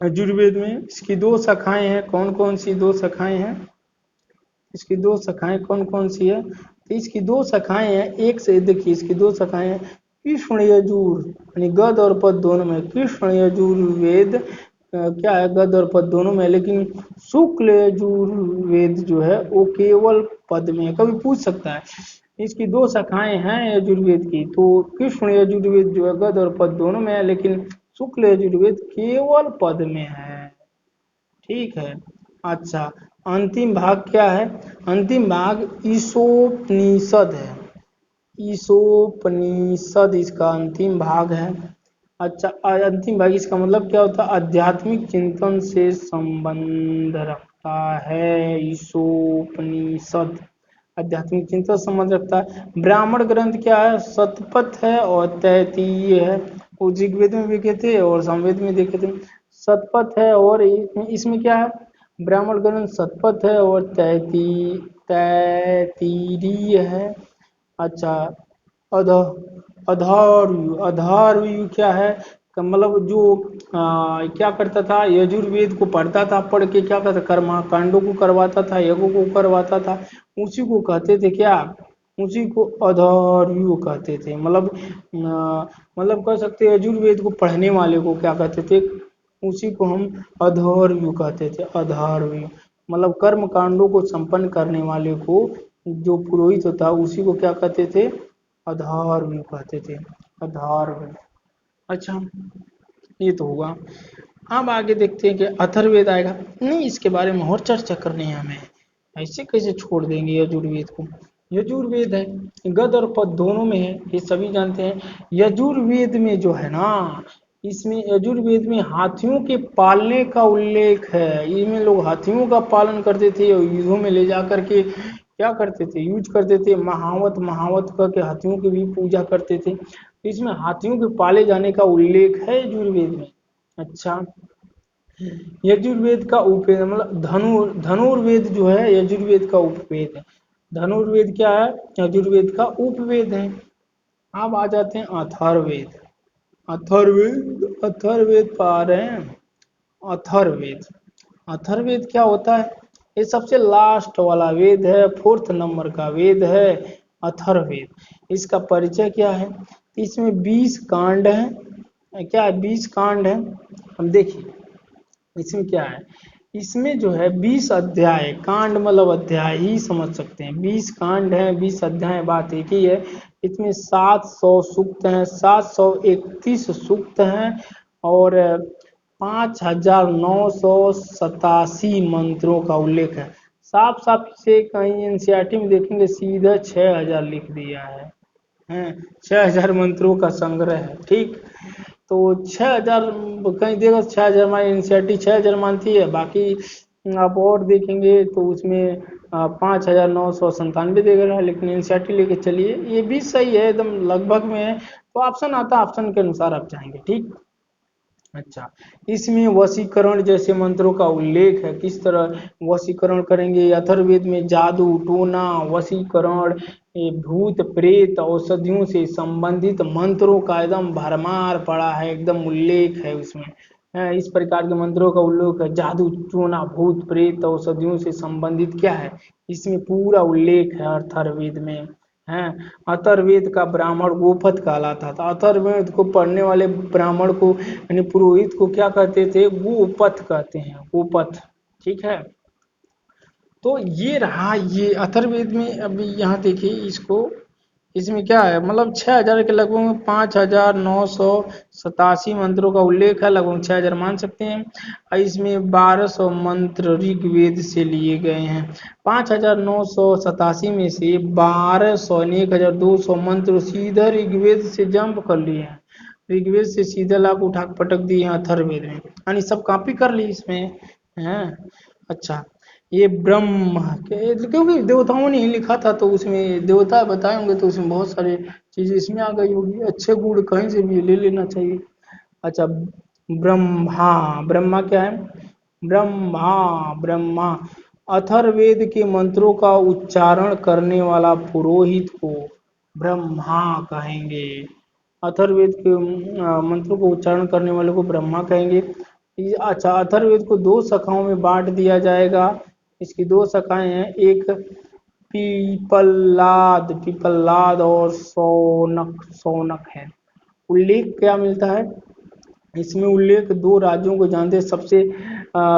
यजुर्वेद में इसकी दो शाखाएं हैं, कौन कौन सी दो शाखाएं हैं? इसकी दो शाखाएं कौन कौन सी है? तो इसकी दो शाखाएं हैं, एक से देखिए इसकी दो शाखाएं हैं, कृष्ण यजुर यानी गद और पद दोनों में, कृष्ण यजुर्वेद क्या है, गद और पद दोनों में, लेकिन शुक्ल यजुर्वेद जो है वो केवल पद में है। कभी पूछ सकता है, इसकी दो शाखाएं हैं यजुर्वेद की, तो कृष्ण यजुर्वेद जो है गद और पद दोनों में है, लेकिन शुक्ल यजुर्वेद केवल पद में है, ठीक है। अच्छा, अंतिम भाग क्या है? अंतिम भाग ईशोपनिषद है, ईशोपनिषद इसका अंतिम भाग है। अच्छा, अंतिम भाग इसका मतलब क्या होता है? आध्यात्मिक चिंतन से संबंध रखता है ईशोपनिषद, आध्यात्मिक चिंतन से संबंध रखता है। ब्राह्मण ग्रंथ क्या है? शतपथ है और तैतीय है, वो ऋग्वेद में देखे थे और सामवेद में देखे थे। शतपथ है और इसमें क्या है, ब्राह्मण ग्रंथ शतपथ है और तैतीय है। अच्छा, अध अधारयु, अधारयु क्या है? मतलब जो क्या करता था, यजुर्वेद को पढ़ता था, पढ़ के क्या करता, कर्मा कांडों को करवाता था, यज्ञों को करवाता था, उसी को कहते थे क्या, उसी को अधारयु कहते थे। मतलब कह सकते हैं यजुर्वेद को पढ़ने वाले को क्या कहते थे, उसी को हम अधारयु कहते थे, अधारयु। मतलब कर्म कांडों को संपन्न करने वाले को, जो पुरोहित होता है उसी को क्या कहते थे, अधारयु कहते थे, अधारयु। अच्छा, ये तो हुआ। अब आगे देखते हैं कि अथर्ववेद आएगा, नहीं इसके बारे में और चर्चा करनी है हमें, ऐसे कैसे छोड़ देंगे यजुर्वेद को। यजुर्वेद है, गद और पद दोनों में है, ये सभी जानते हैं। यजुर्वेद में जो है ना, इसमें यजुर्वेद में हाथियों के पालने का उल्लेख है। इसमें लोग हाथियों का पालन करते थे और युद्धों में ले जा करके क्या करते थे, यूज करते थे, महावत महावत करके हाथियों की भी पूजा करते थे। तो इसमें हाथियों के पाले जाने का उल्लेख है यजुर्वेद में। अच्छा, यजुर्वेद का उपवेद मतलब धनुर्वेद जो है यजुर्वेद का उपवेद है। धनुर्वेद क्या है? यजुर्वेद का उपवेद है। अब आ जाते हैं अथर्ववेद। अथर्ववेद पा रहे हैं, अथर्ववेद। अथर्ववेद क्या होता है? ये सबसे लास्ट वाला वेद है, 4th नंबर का वेद है अथर्ववेद। इसका परिचय क्या है? इसमें 20 कांड है, क्या है, 20 कांड है। हम देखिए इसमें क्या है, इसमें जो है 20 अध्याय, कांड मतलब अध्याय ही समझ सकते हैं, 20 कांड है, 20 अध्याय, बात एक ही है। इसमें 700 सूक्त हैं, 731 सूक्त हैं और 5987 मंत्रों का उल्लेख है। साफ साफ से कहीं एनसीईआरटी में देखेंगे सीधा 6000 लिख दिया है, 6000 मंत्रों का संग्रह है, ठीक। तो 6000 कहीं देगा, 6000 हमारी एनसीईआरटी 6000 मानती है, बाकी आप और देखेंगे तो उसमें 5,997 दे रहा है, लेकिन एनसीईआरटी लेके चलिए, ये भी सही है, एकदम लगभग में है। तो ऑप्शन आता है, ऑप्शन के अनुसार आप जाएंगे, ठीक। अच्छा, इसमें वशीकरण जैसे मंत्रों का उल्लेख है, किस तरह वशीकरण करेंगे। अथर्ववेद में जादू टोना वशीकरण, ये भूत प्रेत औषधियों से संबंधित मंत्रों का एकदम भरमार पड़ा है, एकदम उल्लेख है उसमें। इस प्रकार के मंत्रों का उल्लेख है, जादू टोना भूत प्रेत औषधियों से संबंधित क्या है, इसमें पूरा उल्लेख है अथर्ववेद में। हैं, अथर्ववेद का ब्राह्मण गोपथ कहलाता था। अथर्ववेद को पढ़ने वाले ब्राह्मण को यानी पुरोहित को क्या कहते थे, गोपथ कहते हैं, गोपथ, ठीक है। तो ये रहा ये अथर्ववेद में। अभी यहाँ देखिए इसको, इसमें क्या है, मतलब 6,000 के लगभग में 5,987 मंत्रों का उल्लेख है, लगभग 6,000 मान सकते हैं। और इसमें 1,200 मंत्र ऋग्वेद से लिए गए हैं। 5,987 में से 1,200 1,200 मंत्र सीधा ऋग्वेद से जंप कर लिए हैं, ऋग्वेद से सीधा लाभ उठा पटक दिए हैं अथर्ववेद में, यानी सब कॉपी कर ली इसमें हैं। अच्छा, ये ब्रह्म क्योंकि देवताओं ने ही लिखा था, तो उसमें देवता बताए होंगे, तो उसमें बहुत सारे चीजें इसमें आ गई होगी, अच्छे गुण कहीं से भी ले लेना चाहिए। अच्छा, ब्रह्मा, ब्रह्मा क्या है, ब्रह्मा, ब्रह्मा अथर्ववेद के मंत्रों का उच्चारण करने वाला पुरोहित को ब्रह्मा कहेंगे। अथर्ववेद के मंत्रों को उच्चारण करने वाले को ब्रह्मा कहेंगे। अच्छा, अथर्ववेद को दो शाखाओं में बांट दिया जाएगा। इसकी दो शाखाएं हैं, एक पीपल्लाद, पीपल्लाद और सौनक, सौनक है। उल्लेख क्या मिलता है इसमें, उल्लेख दो राज्यों को जानते हैं, सबसे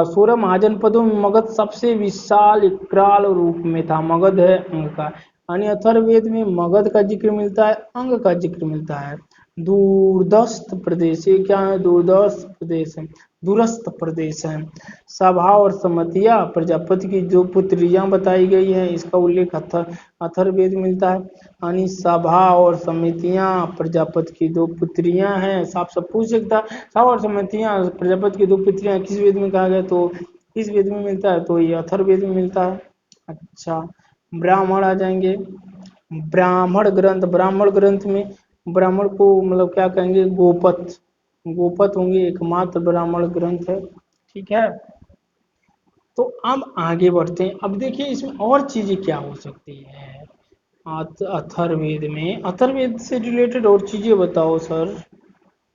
16 महाजनपदों में मगध सबसे विशाल विकराल रूप में था। मगध है अंग का, यानी अथर्ववेद में मगध का जिक्र मिलता है, अंग का जिक्र मिलता है। दूरस्थ प्रदेश, ये क्या है, दूरस्थ प्रदेश है, दूरस्थ प्रदेश है। सभा और समतिया प्रजापति की जो पुत्रियां बताई गई है, इसका उल्लेख अथर्ववेद मिलता है। यानी सभा और समितियां प्रजापति की दो पुत्रियां हैं, साफ सब पूछ सकता। सभा और समितियां प्रजापति की दो पुत्रियां किस वेद में कहा गया, तो किस वेद में मिलता है, तो ये अथर्ववेद में मिलता है। अच्छा, ब्राह्मण आ जाएंगे, ब्राह्मण ग्रंथ, ब्राह्मण ग्रंथ में ब्राह्मण को मतलब क्या कहेंगे, गोपथ, गोपथ होंगे, एकमात्र ब्राह्मण ग्रंथ है, ठीक है। तो अब आगे बढ़ते हैं। अब देखिए इसमें और चीजें क्या हो सकती है अथर्ववेद में, अथर्ववेद से रिलेटेड और चीजें बताओ सर,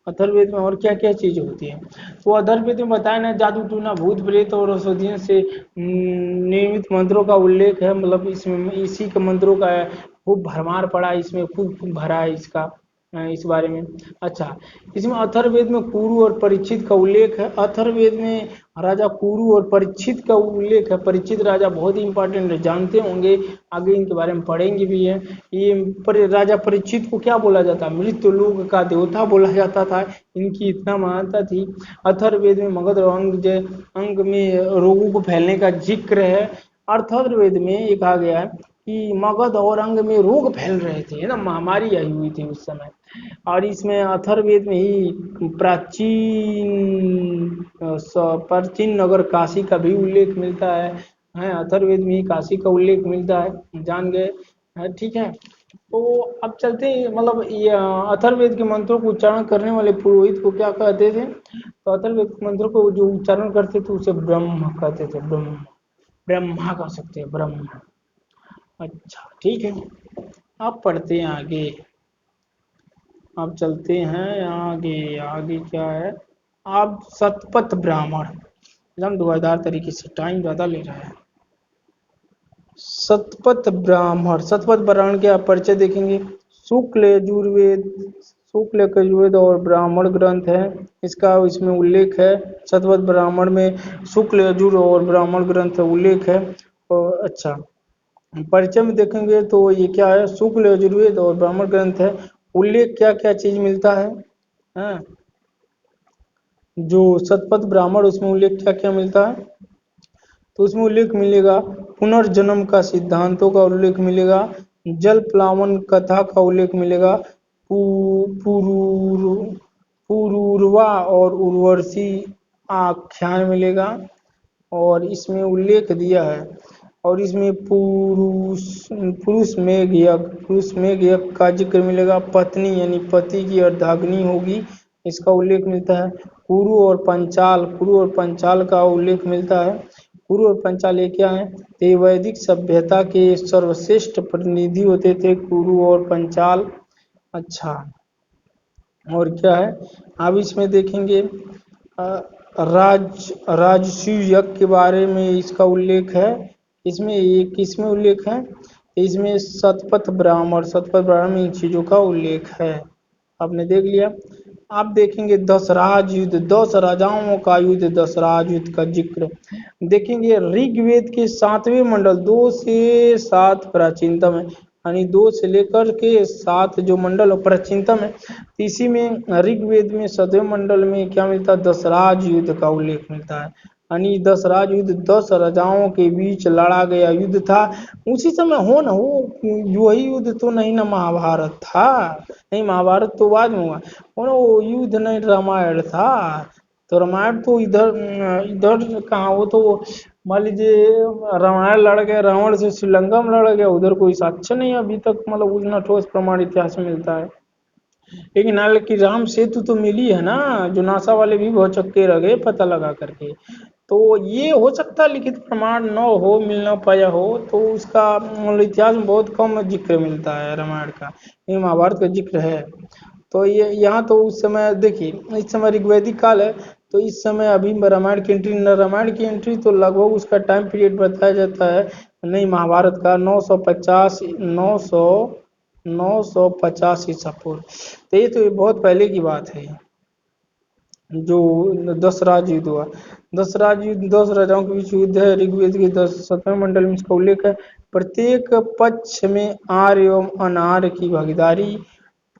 अथर्ववेद में और क्या क्या चीजें होती है। तो अथर्ववेद में बताया ना, जादू टूना भूत प्रेत और औषधियों से निर्मित मंत्रों का उल्लेख है, मतलब इसमें इसी के मंत्रों का खूब भरमार पड़ा है, इसमें खूब भरा है इसका इस बारे में। अच्छा, इसमें अथर्ववेद में कुरु और परीक्षित का उल्लेख है। अथर्ववेद में राजा कुरु और परीक्षित का उल्लेख है। परीक्षित राजा बहुत ही इंपॉर्टेंट है, जानते होंगे, आगे इनके बारे में पढ़ेंगे भी है। ये राजा परीक्षित को क्या बोला जाता है, मृत्यु लोक का देवता बोला जाता था, इनकी इतना महानता थी। अथर्ववेद में मगध और अंग में रोगों को फैलने का जिक्र है। अथर्ववेद में ये कहा गया है कि मगध और अंग में रोग फैल रहे थे ना, महामारी आई हुई थी उस समय। और इसमें अथर्ववेद में ही प्राचीन नगर काशी का भी उल्लेख मिलता है, अथर्ववेद में ही काशी का उल्लेख मिलता है, जान गए, ठीक है। तो अब चलते हैं, मतलब ये अथर्ववेद के मंत्रों को उच्चारण करने वाले पुरोहित को क्या कहते थे, तो अथर्ववेद के मंत्रों को जो उच्चारण करते थे उसे ब्रह्म कहते थे, ब्रह्म, ब्रह्मा कह सकते हैं, ब्रह्म। अच्छा, ठीक है, अब पढ़ते हैं आगे। अब चलते हैं आगे, आगे क्या है, अब शतपथ ब्राह्मण, एकदम धुआंधार तरीके से, टाइम ज़्यादा ले रहा है। शतपथ ब्राह्मण, शतपथ ब्राह्मण के आप परिचय देखेंगे। शुक्ल यजुर्वेद, शुक्ल यजुर्वेद और ब्राह्मण ग्रंथ है, इसका इसमें उल्लेख है। शतपथ ब्राह्मण में शुक्ल यजुर और ब्राह्मण ग्रंथ उल्लेख है। और अच्छा, परिचय में देखेंगे तो ये क्या है, शुक्ल यजुर्वेद और ब्राह्मण ग्रंथ है। उल्लेख क्या क्या चीज मिलता है, हाँ? जो शतपथ ब्राह्मण, उसमें उल्लेख क्या क्या मिलता है, तो उसमें उल्लेख मिलेगा पुनर्जन्म का सिद्धांतों का उल्लेख मिलेगा, जल प्लावन कथा का उल्लेख मिलेगा, पुरूरवा और उर्वशी आख्यान मिलेगा, और इसमें उल्लेख दिया है। और इसमें पुरुष मेघ यज्ञ का जिक्र मिलेगा। पत्नी यानी पति की अर्धांगिनी होगी, इसका उल्लेख मिलता है। कुरु और पंचाल का उल्लेख मिलता है। कुरु और पंचाल ये क्या है? ये वैदिक सभ्यता के सर्वश्रेष्ठ प्रतिनिधि होते थे, कुरु और पंचाल। अच्छा, और क्या है, अब इसमें देखेंगे राजसूय यज्ञ के बारे में इसका उल्लेख है। इसमें एक किसमें उल्लेख है? इसमें शतपथ ब्राह्मण में इन चीजों का उल्लेख है। आपने देख लिया। आप देखेंगे दशराज युद्ध, 10 राजाओं का युद्ध, दशराज युद्ध का जिक्र देखेंगे। ऋग्वेद के 7वें मंडल 2 से 7 प्राचीनतम है, यानी 2 से लेकर के 7 जो मंडल प्राचीनतम है। इसी में ऋग्वेद में 7वें मंडल में क्या मिलता है? दशराज युद्ध का उल्लेख मिलता है। यानी दशराज युद्ध 10 राजाओं के बीच लड़ा गया युद्ध था। उसी समय हो ना, वो वही युद्ध तो नहीं ना महाभारत था? नहीं, महाभारत तो बाद में हुआ। और वो युद्ध नहीं रामायण था। तो रामायण तो इधर इधर कहाँ, वो तो मान लीजिए रामायण लड़ गया, रावण से श्रीलंका में लड़ गया, उधर कोई साक्ष्य नहीं अभी तक, मतलब उतना ठोस प्रमाण इतिहास में मिलता है। लेकिन हालांकि राम सेतु तो मिली है ना, जो नासा वाले भी बहुत चक्के रह गए पता लगा करके। तो ये हो सकता है लिखित प्रमाण न हो, मिल न पाया हो, तो उसका मतलब इतिहास में बहुत कम जिक्र मिलता है रामायण का। ये महाभारत का जिक्र है। तो ये यहाँ तो उस समय देखिए, इस समय ऋग्वैदिक काल है, तो इस समय अभी रामायण की एंट्री न, रामायण की एंट्री तो लगभग उसका टाइम पीरियड बताया जाता है नहीं महाभारत का 950 ईसा पूर्व। तो ये बहुत पहले की बात है जो 10 राज युद्ध हुआ। 10 राज युद्ध 10 राजाओं के बीच युद्ध है। ऋग्वेद के 7वें मंडल में इसका उल्लेख है। प्रत्येक पक्ष में आर्य एवं अनार्य की भागीदारी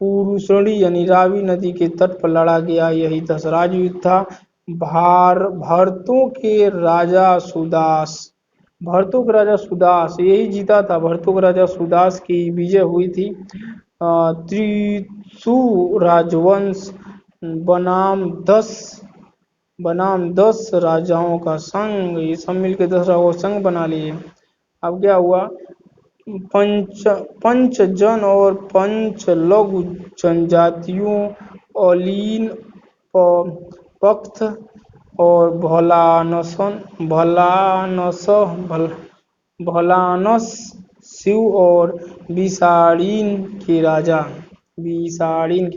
पुरुषणी यानी रावी नदी के तट पर लड़ा गया, यही 10 राज युद्ध था। भरतों के राजा सुदास यही जीता था। भरतों के राजा सुदास की विजय हुई थी। त्रिशु राजवंश बनाम 10 राजाओं का संघ, ये सब मिलकर 10 राजाओं का संघ बना लिए। अब क्या हुआ? पंच जन और पंच लघु जनजातियों अलीन पख्त और भलानस शिव और विषाणीन के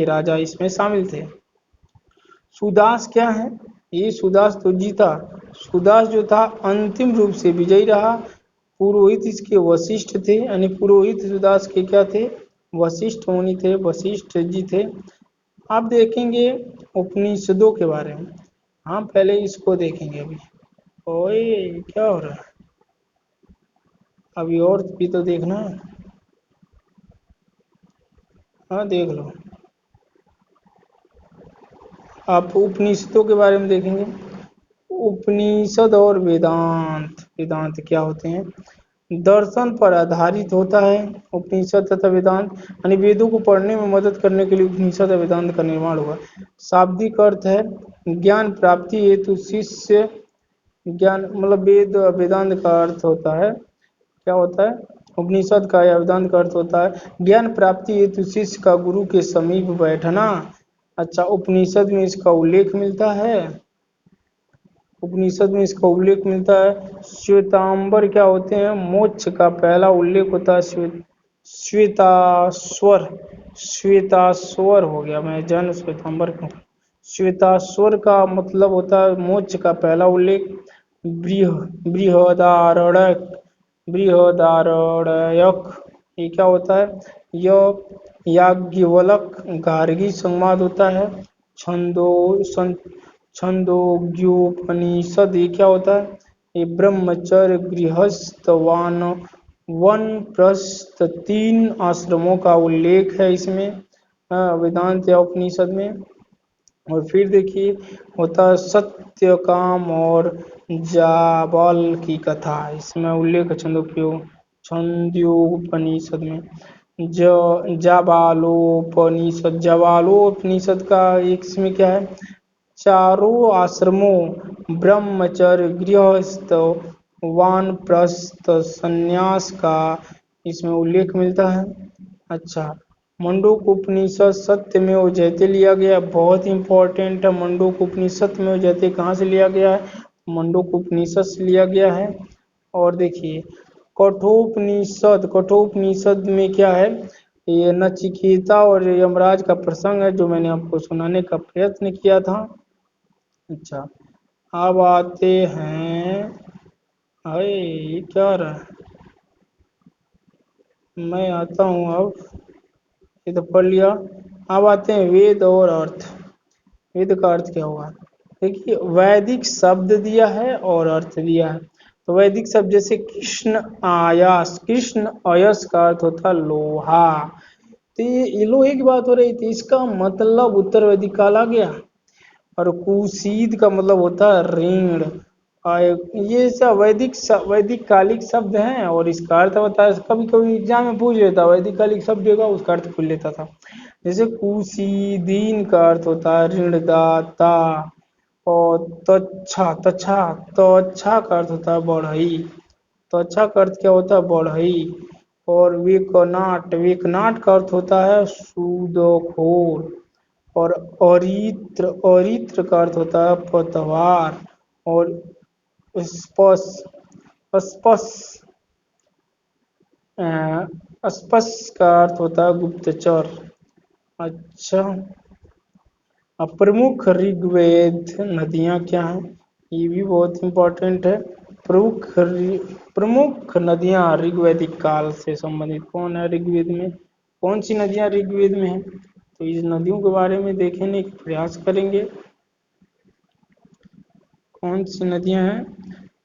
राजा इसमें शामिल थे। सुदास क्या है? ये सुदास तो जीता। सुदास जो था अंतिम रूप से विजयी रहा। पुरोहित इसके वशिष्ठ थे, यानी पुरोहित सुदास के क्या थे? वशिष्ठ मुनि थे, वशिष्ठ जी थे। आप देखेंगे उपनिषदों के बारे में। हाँ, पहले इसको देखेंगे अभी। ओए, क्या हो रहा है अभी? और भी तो देखना है। हाँ, देख लो। आप उपनिषदों के बारे में देखेंगे। उपनिषद और वेदांत, वेदांत क्या होते हैं? दर्शन पर आधारित होता है उपनिषद तथा वेदांत, यानी वेदों को पढ़ने में मदद करने के लिए उपनिषद और वेदांत का निर्माण हुआ। शाब्दिक अर्थ है ज्ञान प्राप्ति हेतु शिष्य, ज्ञान मतलब वेदांत का अर्थ होता है, क्या होता है? उपनिषद का या वेदांत का अर्थ होता है ज्ञान प्राप्ति हेतु शिष्य का गुरु के समीप बैठना। अच्छा, उपनिषद में इसका उल्लेख मिलता है। उपनिषद में इसका उल्लेख मिलता है। श्वेतांबर क्या होते हैं? मोक्ष का पहला उल्लेख होता है श्वेताश्वर। श्वेताश्वर हो गया, मैं जन श्वेतांबर क्यों? श्वेताश्वर का मतलब होता है मोक्ष का पहला उल्लेख। बृहदारण्यक बृहदारण्यक ये क्या होता है? यह याज्ञवल्क गार्गी संवाद होता है। छंदोग्योपनिषद ये क्या होता है? ये ब्रह्मचर्य गृहस्थ वानप्रस्थ 3 आश्रमों का उल्लेख है इसमें वेदांत या उपनिषद में। और फिर देखिए होता है सत्यकाम और जाबाल की कथा, इसमें उल्लेख छंदोग्योपनिषद में। जाबालोपनिषद का एक इसमें क्या है? चारों आश्रमों ब्रह्मचर्य, गृहस्थ, वानप्रस्थ, संन्यास का इसमें उल्लेख मिलता है। अच्छा, मंडूक उपनिषद सत्यमेव जयते लिया गया, बहुत इंपॉर्टेंट है। मंडूक उपनिषद सत्यमेव जयते कहाँ से लिया गया है? मंडूक उपनिषद से लिया गया है। और देखिए कठोपनिषद में क्या है? ये नचिकेता और यमराज का प्रसंग है, जो मैंने आपको सुनाने का प्रयत्न किया था। अच्छा, अब आते हैं, अरे ये क्या रहा है? मैं आता हूँ अब, ये तो पढ़ लिया। अब आते हैं वेद और अर्थ। वेद का अर्थ क्या हुआ? देखिए वैदिक शब्द दिया है और अर्थ दिया है। तो वैदिक शब्द जैसे कृष्ण आयास, कृष्ण अयस का अर्थ होता है लोहा। तो ये लोहे की बात हो रही थी, इसका मतलब उत्तर वैदिक काल आ गया। और कुशीद का मतलब होता है ऋण। ये सब वैदिक कालिक शब्द हैं और इसका अर्थ होता है, कभी कभी एग्जाम में पूछ लेता वैदिक कालिक शब्द होगा उसका अर्थ पूछ लेता था। जैसे कुशीदीन का अर्थ होता है ऋणदाता। और तच्छा तच्छा तच्छा का अर्थ होता है बढ़ई। तच्छा का अर्थ क्या होता है? बढ़ई। और वेकनाट, वेकनाट का अर्थ होता है सूदखोर। और अरित्र का अर्थ होता है पतवार। और स्पस स्पस स्पस का अर्थ होता है गुप्तचर। अच्छा, अब प्रमुख ऋग्वेद नदियाँ क्या हैं? ये भी बहुत इम्पोर्टेंट है। प्रमुख नदियाँ ऋग्वैदिक काल से संबंधित कौन है ऋग्वेद में? कौन सी नदियाँ ऋग्वेद में हैं? तो इस नदियों के बारे में देखने का प्रयास करेंगे। कौन सी नदियाँ हैं?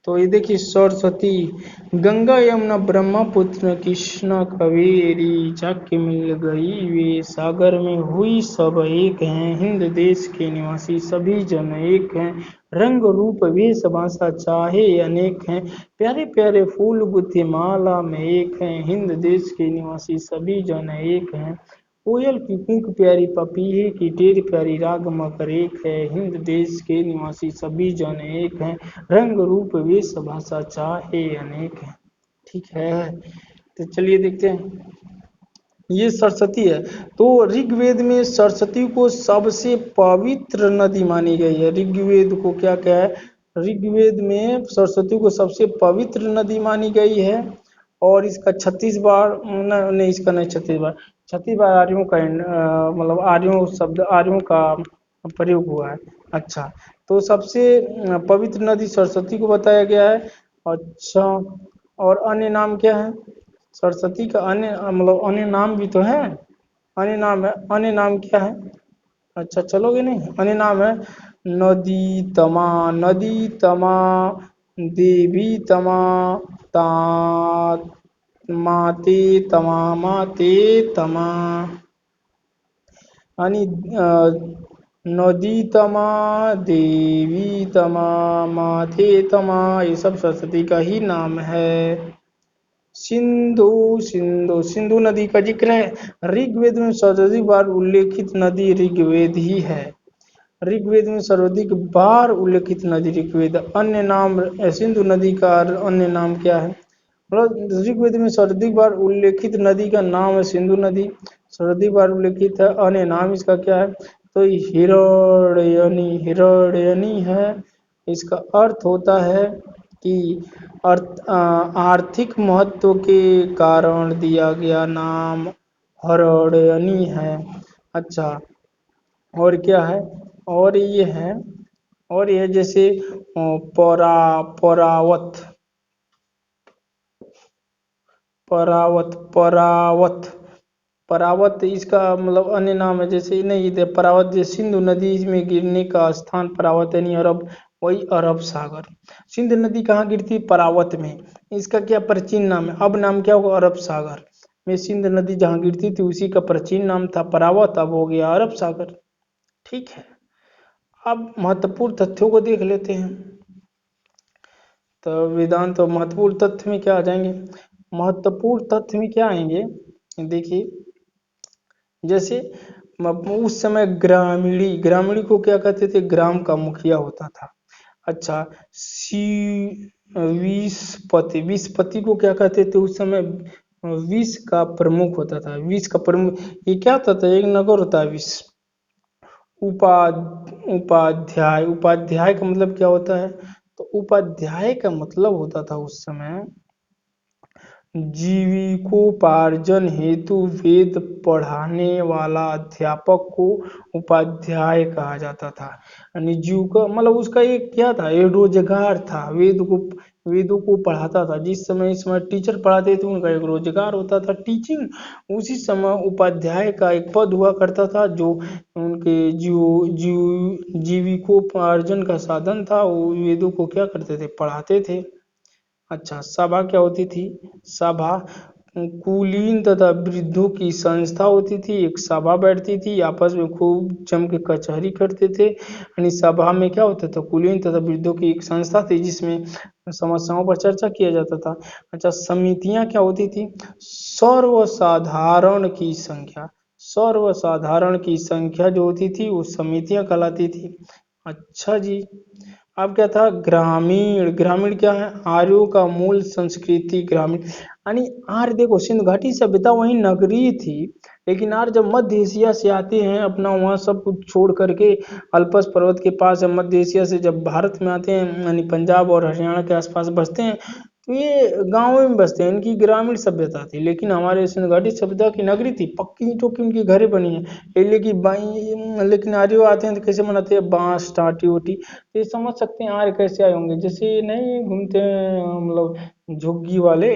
तो ये देखिए सरस्वती, गंगा यमुना ब्रह्मपुत्र कृष्णा कावेरी जाके मिल गई वे सागर में हुई सब एक हैं, हिंद देश के निवासी सभी जन एक हैं, रंग रूप वेश भाषा चाहे अनेक हैं, प्यारे प्यारे फूल गुथी माला में एक हैं, हिंद देश के निवासी सभी जन एक हैं, कोयल की कूक प्यारी पपीहे की टेर प्यारी राग मकर एक है, हिंद देश के निवासी सभी जन एक हैं, रंग रूप वेश भाषा चाहे अनेक हैं। ठीक है, तो चलिए देखते हैं। ये सरस्वती है। तो ऋग्वेद में सरस्वती को सबसे पवित्र नदी मानी गई है। ऋग्वेद को क्या क्या है? ऋग्वेद में सरस्वती को सबसे पवित्र नदी मानी गई है। और इसका 36 बार नहीं, इसका नहीं 36 बार, 36 बार आर्यों का मतलब आर्यों शब्द आर्यों का प्रयोग हुआ है। अच्छा, तो सबसे पवित्र नदी सरस्वती को बताया गया है। अच्छा, और अन्य नाम क्या है सरस्वती का? अन्य मतलब अन्य नाम भी तो है। अन्य नाम है, अन्य नाम क्या है? अच्छा, चलोगे नहीं? अन्य नाम है नदी तमा, नदी तमा, देवी तमा, ता माते तमा, माते तमा, यानी नदी तमा, देवी तमा, माथे तमा, ये सब सरस्वती का ही नाम है। सिंधु, सिंधु नदी का जिक्र है। ऋग्वेद में सर्वाधिक बार उल्लेखित नदी ऋग्वेद ही है। ऋग्वेद में सर्वाधिक बार उल्लेखित नदी ऋग्वेद। अन्य नाम सिंधु नदी का अन्य नाम क्या है? ऋग्वेद में सर्वाधिक बार उल्लेखित नदी का नाम है सिंधु नदी। सर्वाधिक बार उल्लेखित है, अन्य नाम इसका क्या है? तो हिरण्यनी, हिरण्यनी है। इसका अर्थ होता है कि आर्थिक महत्व के कारण दिया गया नाम हरण्यनी है। अच्छा, और क्या है? और ये है, और ये जैसे परावत, परावत, परावत, परावत इसका मतलब अन्य नाम है। जैसे नहीं थे परावत, जैसे सिंधु नदी में गिरने का स्थान परावत यानी अरब, वही अरब सागर। सिंधु नदी कहाँ गिरती? परावत में। इसका क्या प्राचीन नाम है? अब नाम क्या होगा? अरब सागर में सिंधु नदी जहाँ गिरती थी उसी का प्राचीन नाम था परावत, अब हो गया अरब सागर। ठीक है, अब महत्वपूर्ण तथ्यों को देख लेते हैं। तो वेदांत और महत्वपूर्ण तथ्य में क्या आ जाएंगे? महत्वपूर्ण तथ्य में क्या आएंगे? देखिए, जैसे उस समय ग्रामीणी को क्या कहते थे, ग्राम का मुखिया होता था। अच्छा, विस्पति को क्या कहते थे उस समय, विस का प्रमुख होता था। विस का प्रमुख ये क्या होता था, एक नगर होता है विस। उपाध्याय का मतलब क्या होता है, तो उपाध्याय का मतलब होता था उस समय जीविकोपार्जन हेतु वेद पढ़ाने वाला अध्यापक को उपाध्याय कहा जाता था। यानी जीविका मतलब उसका एक क्या था, एक रोजगार था, वेदों को पढ़ाता था। जिस समय इस समय टीचर पढ़ाते थे उनका एक रोजगार होता था टीचिंग, उसी समय उपाध्याय का एक पद हुआ करता था जो उनके जीविकोपार्जन का साधन था। वो वेदों को क्या करते थे, पढ़ाते थे। अच्छा, सभा क्या होती थी, सभा कुलीन तथा वृद्धों की संस्था होती थी। एक सभा बैठती थी, आपस में खूब जम के कचहरी करते थे। यानी सभा में क्या होता था, कुलीन तथा वृद्धों की एक संस्था थी जिसमें समस्याओं पर चर्चा किया जाता था। अच्छा, समितियां क्या होती थी, सर्वसाधारण की संख्या जो होती थी वो समितियां कहलाती थी। अच्छा जी, अब क्या था, ग्रामीण क्या है, आर्यों का मूल संस्कृति ग्रामीण। यानी आर्य देखो, सिंधु घाटी सभ्यता वही नगरीय थी, लेकिन आर्य जब मध्य एशिया से आते हैं अपना वहाँ सब कुछ छोड़ करके, अल्पस पर्वत के पास जब मध्य एशिया से जब भारत में आते हैं, यानी पंजाब और हरियाणा के आसपास बसते हैं, तो ये गाँव में बसते हैं, इनकी ग्रामीण सभ्यता थी। लेकिन हमारे सिंधु घाटी सभ्यता की नगरी थी, पक्की ईंटों की उनकी घरें बनी है। लेकिन आर्य आते हैं तो कैसे मनाते हैं, बांस टाटी ओटी। तो ये समझ सकते हैं आर्य कैसे आए होंगे, जैसे नहीं घूमते हैं मतलब झुग्गी वाले,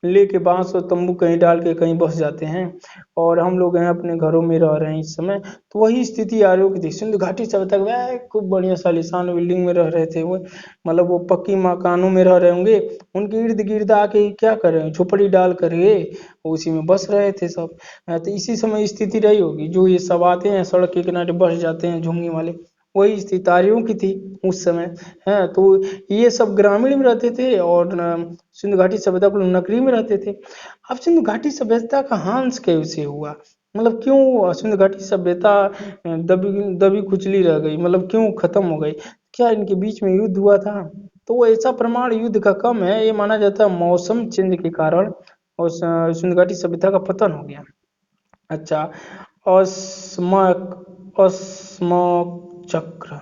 लेके बांस और तंबू कहीं डाल के कहीं बस जाते हैं, और हम लोग हैं अपने घरों में रह रहे हैं इस समय। तो वही स्थिति आर्यों की थी। सिंधु घाटी सभ्यता वह खूब बढ़िया सालिशान बिल्डिंग में रह रहे थे वो, मतलब वो पक्की मकानों में रह रहे होंगे, उनके इर्द गिर्द आके क्या कर रहे हैं, झोपड़ी डाल करके उसी में बस रहे थे सब। तो इसी समय स्थिति रही होगी, जो ये सब आते हैं सड़क के किनारे बस जाते हैं झुंगी वाले, वही स्थिति आर्यों की थी उस समय है। तो ये सब ग्रामीण में रहते थे और सिंधु घाटी सभ्यता को नगरी में रहते थे। अब सिंधु घाटी सभ्यता का ह्रास कैसे हुआ, मतलब क्यों सिंधु घाटी सभ्यता दबी दबी कुचली रह गई, मतलब क्यों खत्म हो गई, क्या इनके बीच में युद्ध हुआ था। तो ऐसा प्रमाण युद्ध का कम है, ये माना जाता है मौसम चेंज के कारण और सिंधु घाटी सभ्यता का पतन हो गया। अच्छा, अस्मक अस्मक चक्र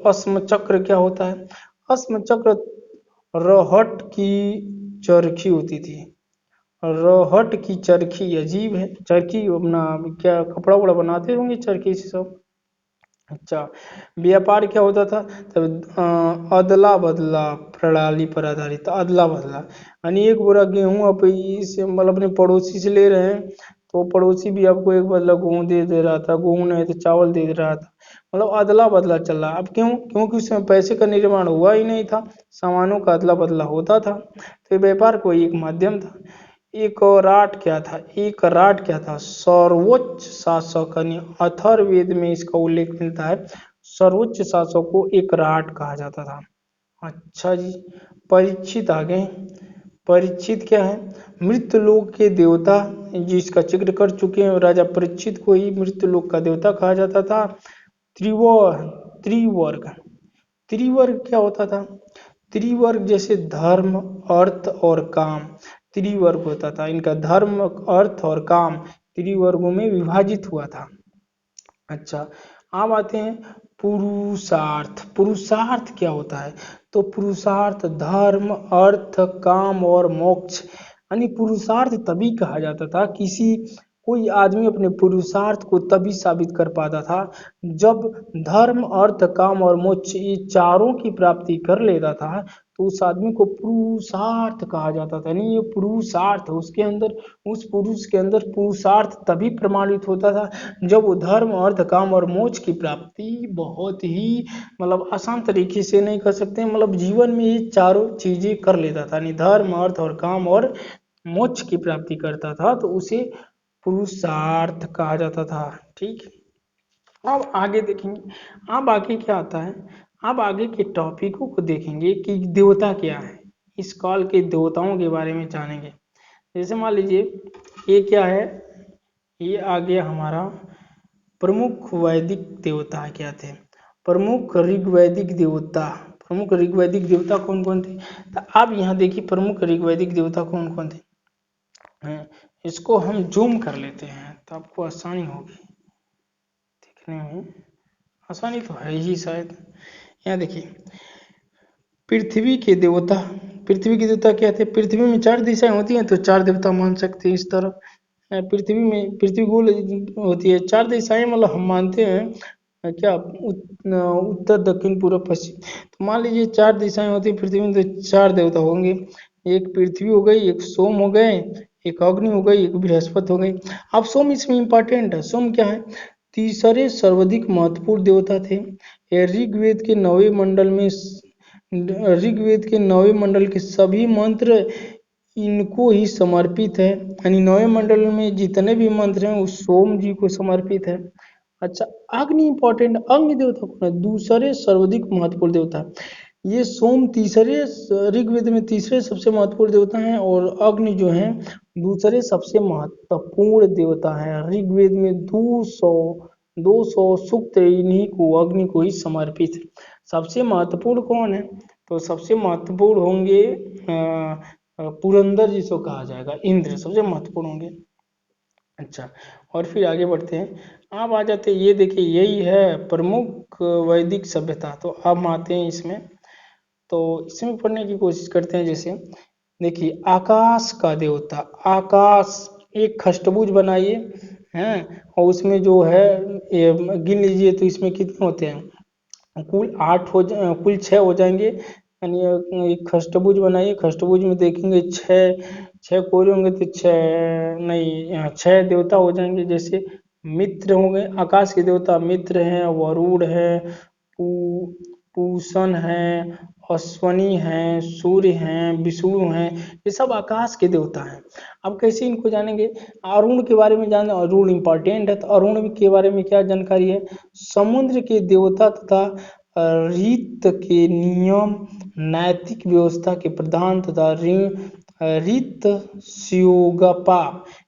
अस्म चक्र क्या होता है, अस्म चक्र रहट की चरखी होती थी। रहट की चरखी अजीब है, चरखी अपना क्या कपड़ा वपड़ा बनाते होंगे चरखी से सब। अच्छा, व्यापार क्या होता था तब, अदला बदला प्रणाली पर आधारित, अदला बदला यानी एक बोरा गेहूं आप इस मतलब अपने पड़ोसी से ले रहे हैं, तो पड़ोसी भी आपको एक बदला गेहूं दे रहा था, गेहूं नहीं तो चावल दे रहा था, मतलब अदला बदला चल रहा। अब क्यों, क्योंकि उसमें पैसे का निर्माण हुआ ही नहीं था, सामानों का अदला बदला होता था, तो व्यापार कोई एक माध्यम था। एक राट क्या था, सर्वोच्च शासक, यानी अथर्ववेद में इसका उल्लेख मिलता है, सर्वोच्च शासक को एक राट कहा जाता था। अच्छा जी, परीक्षित आगे, परीक्षित क्या है, मृत्यु लोक के देवता, जिसका जिक्र कर चुके हैं, राजा परीक्षित को ही मृत्यु लोक का देवता कहा जाता था। त्रिवर्ग त्रिवर्ग क्या होता था, त्रिवर्ग जैसे धर्म अर्थ और काम, त्रिवर्ग होता था, इनका धर्म अर्थ और काम त्रिवर्गों में विभाजित हुआ था। अच्छा, अब आते हैं पुरुषार्थ। पुरुषार्थ क्या होता है, तो पुरुषार्थ धर्म अर्थ काम और मोक्ष, यानी पुरुषार्थ तभी कहा जाता था, कोई आदमी अपने पुरुषार्थ को तभी साबित कर पाता था जब धर्म अर्थ काम और मोक्ष ये चारों की प्राप्ति कर लेता था, तो उस आदमी को पुरुषार्थ कहा जाता था। नहीं, ये पुरुषार्थ उसके अंदर, उस पुरुष के अंदर पुरुषार्थ तभी प्रमाणित होता था जब वो धर्म अर्थ काम और मोक्ष की प्राप्ति बहुत ही मतलब आसान तरीके से नहीं कर सकते, मतलब जीवन में ये चारों चीजें कर लेता था, यानी धर्म अर्थ और काम और मोक्ष की प्राप्ति करता था, तो उसे पुरुषार्थ कहा जाता था। ठीक, अब आगे देखेंगे, अब आगे क्या आता है, अब आगे के टॉपिकों को देखेंगे कि देवता क्या है, इस काल के देवताओं के बारे में जानेंगे। जैसे मान लीजिए ये क्या है, ये आ गया हमारा प्रमुख वैदिक देवता क्या थे, प्रमुख ऋग्वैदिक देवता। प्रमुख ऋग्वैदिक देवता कौन कौन थे, तो आप यहाँ देखिए प्रमुख ऋग्वैदिक देवता कौन कौन थे। इसको हम जूम कर लेते हैं तो आपको आसानी होगी देखने में, आसानी तो है ही शायद। यहाँ देखिए पृथ्वी के देवता, पृथ्वी के देवता क्या थे, पृथ्वी में 4 दिशाएं होती हैं तो 4 देवता मान सकते हैं इस तरह। पृथ्वी में, पृथ्वी गोल होती है, 4 दिशाएं मतलब हम मानते हैं क्या उत्तर दक्षिण पूर्व पश्चिम, तो मान लीजिए 4 दिशाएं होती है पृथ्वी में तो 4 देवता होंगे। एक पृथ्वी हो गई, एक सोम हो गए, एक अग्नि हो गई, एक बृहस्पति हो गई। अब सोम इसमें इंपॉर्टेंट है, सोम क्या है, तीसरे सर्वाधिक महत्वपूर्ण देवता थे। ऋग्वेद के 9वें मंडल में, ऋग्वेद के 9वें मंडल के सभी मंत्र इनको ही समर्पित है, यानी 9वें मंडल में जितने भी मंत्र हैं वो सोम जी को समर्पित है। अच्छा, अग्नि इंपॉर्टेंट, अग्नि देवता कौन है, दूसरे सर्वाधिक महत्वपूर्ण देवता। ये सोम तीसरे, ऋग्वेद में तीसरे सबसे महत्वपूर्ण देवता हैं और अग्नि जो है दूसरे सबसे महत्वपूर्ण देवता है। ऋग्वेद में 200 सूक्त इन्हीं को, अग्नि को ही समर्पित है। सबसे महत्वपूर्ण कौन है, तो सबसे महत्वपूर्ण होंगे पुरंदर जिसको कहा जाएगा, इंद्र सबसे महत्वपूर्ण होंगे। अच्छा, और फिर आगे बढ़ते हैं। अब आ जाते हैं, ये देखिए यही है प्रमुख वैदिक सभ्यता। तो अब आते हैं इसमें, तो इसमें पढ़ने की कोशिश करते हैं। जैसे देखिए आकाश का देवता, आकाश, एक खष्टभुज बनाइए हैं और उसमें जो है ये गिन लीजिए तो इसमें कितने होते हैं, कुल 6 हो जाएंगे। यानी एक खष्टभुज बनाइए, खष्टभुज में देखेंगे 6 कोरे होंगे तो 6 देवता हो जाएंगे। जैसे मित्र होंगे, आकाश के देवता मित्र हैं, वरुण है, पूषण है, अश्वनी हैं, सूर्य हैं, विष्णु हैं, ये सब आकाश के देवता हैं। अब कैसे इनको जानेंगे, अरुण के बारे में जाने, अरुण इंपॉर्टेंट है तो अरुण के बारे में क्या जानकारी है, समुद्र के देवता तथा रीत के नियम, नैतिक व्यवस्था के प्रधान तथा रीत स्योगपा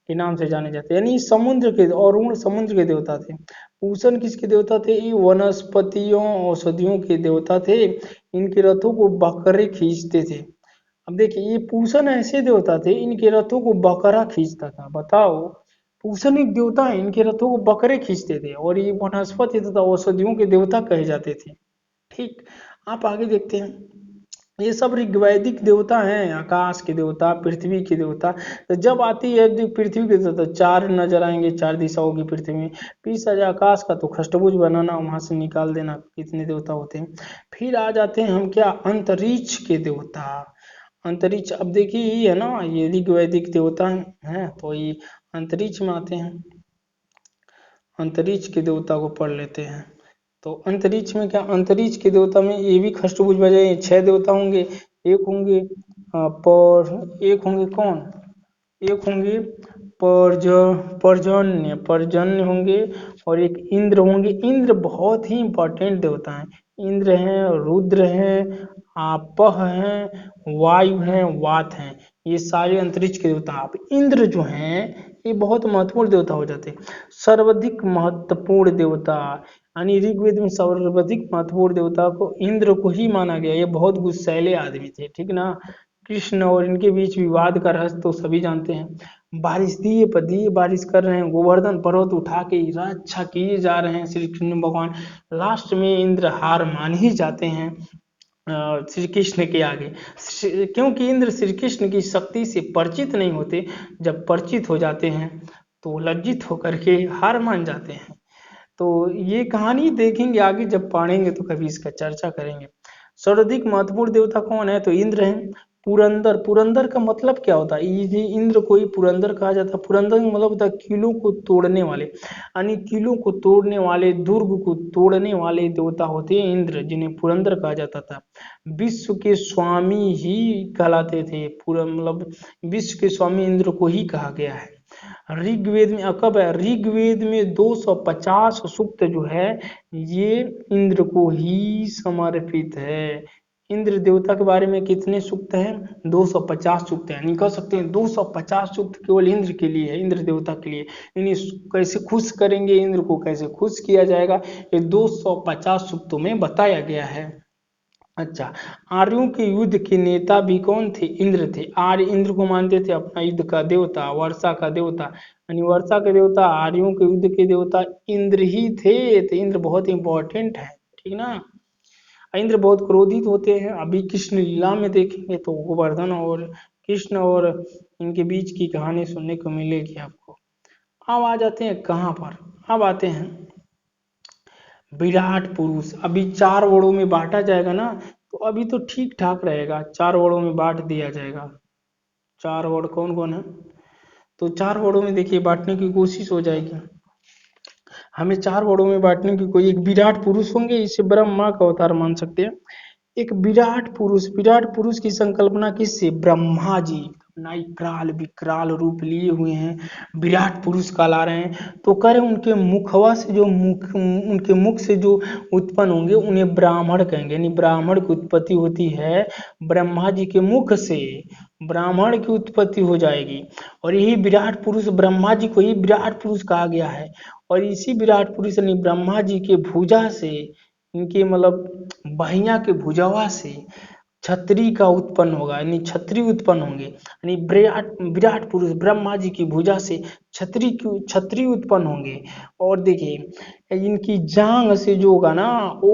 के नाम से जाने जाते हैं। यानी समुद्र के, अरुण समुद्र के देवता थे। पूषण किसके देवता थे, ये वनस्पतियों औषधियों के देवता थे। इनके रथों को बकरे खींचते थे। अब देखिए ये पूषण ऐसे देवता थे, इनके रथों को बकरा खींचता था। बताओ, पूषण एक देवता है, इनके रथों को बकरे खींचते थे और ये वनस्पति तथा औषधियों के देवता कहे जाते थे। ठीक, आप आगे देखते हैं। ये सब ऋग्वैदिक देवता हैं, आकाश के देवता, पृथ्वी के देवता। तो जब आती है पृथ्वी के देवता, 4 नजर आएंगे, 4 दिशा होगी पृथ्वी में। पीस आ जाए आकाश का तो खष्टभुज बनाना, वहां से निकाल देना कितने देवता होते हैं। फिर आ जाते हैं हम क्या, अंतरिक्ष के देवता। अंतरिक्ष, अब देखिए ये है ना, ये ऋग्वैदिक देवता हैं तो ये अंतरिक्ष में आते हैं। अंतरिक्ष के देवता को पढ़ लेते हैं। तो अंतरिक्ष में क्या, अंतरिक्ष के देवता में ये भी खष्टभुज बजाए 6 देवता होंगे। एक होंगे एक होंगे कौन, एक होंगे पर्जन्य होंगे और एक इंद्र होंगे। इंद्र बहुत ही इंपॉर्टेंट देवता हैं। इंद्र हैं, रुद्र हैं, आपह हैं, वायु हैं, वात हैं, ये सारे अंतरिक्ष के देवता। आप इंद्र जो हैं ये बहुत महत्वपूर्ण देवता हो जाते हैं। सर्वाधिक महत्वपूर्ण देवता, यानी ऋग्वेद में सर्वाधिक महत्वपूर्ण देवता को इंद्र को ही माना गया। ये बहुत गुस्सैले आदमी थे, ठीक ना। कृष्ण और इनके बीच विवाद का रहस्य तो सभी जानते हैं। बारिश दिए पर दिए बारिश कर रहे हैं, गोवर्धन पर्वत उठा के रक्षा किए जा रहे हैं श्री कृष्ण भगवान। लास्ट में इंद्र हार मान ही जाते हैं श्री कृष्ण के आगे, क्योंकि इंद्र श्री कृष्ण की शक्ति से परिचित नहीं होते। जब परिचित हो जाते हैं तो लज्जित होकर के हार मान जाते हैं। तो ये कहानी देखेंगे आगे जब पढ़ेंगे तो कभी इसका चर्चा करेंगे। सर्वाधिक महत्वपूर्ण देवता कौन है, तो इंद्र हैं। पुरंदर, पुरंदर का मतलब क्या होता है, ये इंद्र को ही पुरंदर कहा जाता है। पुरंदर का मतलब होता है किलों को तोड़ने वाले, यानी किलों को तोड़ने वाले, दुर्ग को तोड़ने वाले देवता होते हैं इंद्र, जिन्हें पुरंदर कहा जाता था। विश्व के स्वामी ही कहलाते थे, पूरा मतलब विश्व के स्वामी इंद्र को ही कहा गया है। ऋग्वेद में कब है, ऋग्वेद में 250 सूक्त जो है ये इंद्र को ही समर्पित है। इंद्र देवता के बारे में कितने सूक्त हैं? 250 सूक्त हैं। यानी कह सकते हैं 250 सूक्त केवल इंद्र के लिए है, इंद्र देवता के लिए। इन्हें कैसे खुश करेंगे, इंद्र को कैसे खुश किया जाएगा, ये 250 सूक्तों में बताया गया है। अच्छा, आर्यों के युद्ध के नेता भी कौन थे? इंद्र थे। आर्य इंद्र को मानते थे अपना युद्ध का देवता, वर्षा का देवता, यानी वर्षा के देवता, आर्यों के युद्ध के देवता इंद्र ही थे। तो इंद्र बहुत इंपॉर्टेंट है, ठीक ना। इंद्र बहुत क्रोधित होते हैं। अभी कृष्ण लीला में देखेंगे तो गोवर्धन और कृष्ण और इनके बीच की कहानी सुनने को मिलेगी आपको। अब आ जाते हैं कहाँ पर, अब आते हैं विराट पुरुष। अभी 4 वर्णों में बांटा जाएगा ना, तो अभी तो ठीक ठाक रहेगा, 4 वर्णों में बांट दिया जाएगा। 4 वर्ण कौन कौन है? तो 4 वर्णों में देखिए बांटने की कोशिश हो जाएगी। हमें 4 वर्णों में बांटने की कोई, एक विराट पुरुष होंगे, इसे ब्रह्मा का अवतार मान सकते हैं। एक विराट पुरुष, विराट पुरुष की संकल्पना किससे? ब्रह्मा जी नाई कराल विकराल रूप लिए हुए हैं, विराट पुरुष कहला रहे हैं। तो कह रहे उनके मुखवा से जो उनके मुख से जो उत्पन्न होंगे उन्हें ब्राह्मण कहेंगे। यानी ब्राह्मण की उत्पत्ति होती है ब्रह्मा जी के मुख से, ब्राह्मण की उत्पत्ति हो जाएगी। और यही विराट पुरुष, ब्रह्मा जी को ही विराट पुरुष कहा गया है। और इसी विराट पुरुष यानी ब्रह्मा जी के भुजा से, इनके मतलब बहिया के भुजवा से छतरी का उत्पन्न होगा, यानी छतरी उत्पन्न होंगे। यानी विराट विराट पुरुष ब्रह्मा जी की भुजा से छतरी उत्पन्न होंगे। और देखिए इनकी जांग से जो होगा ना, वो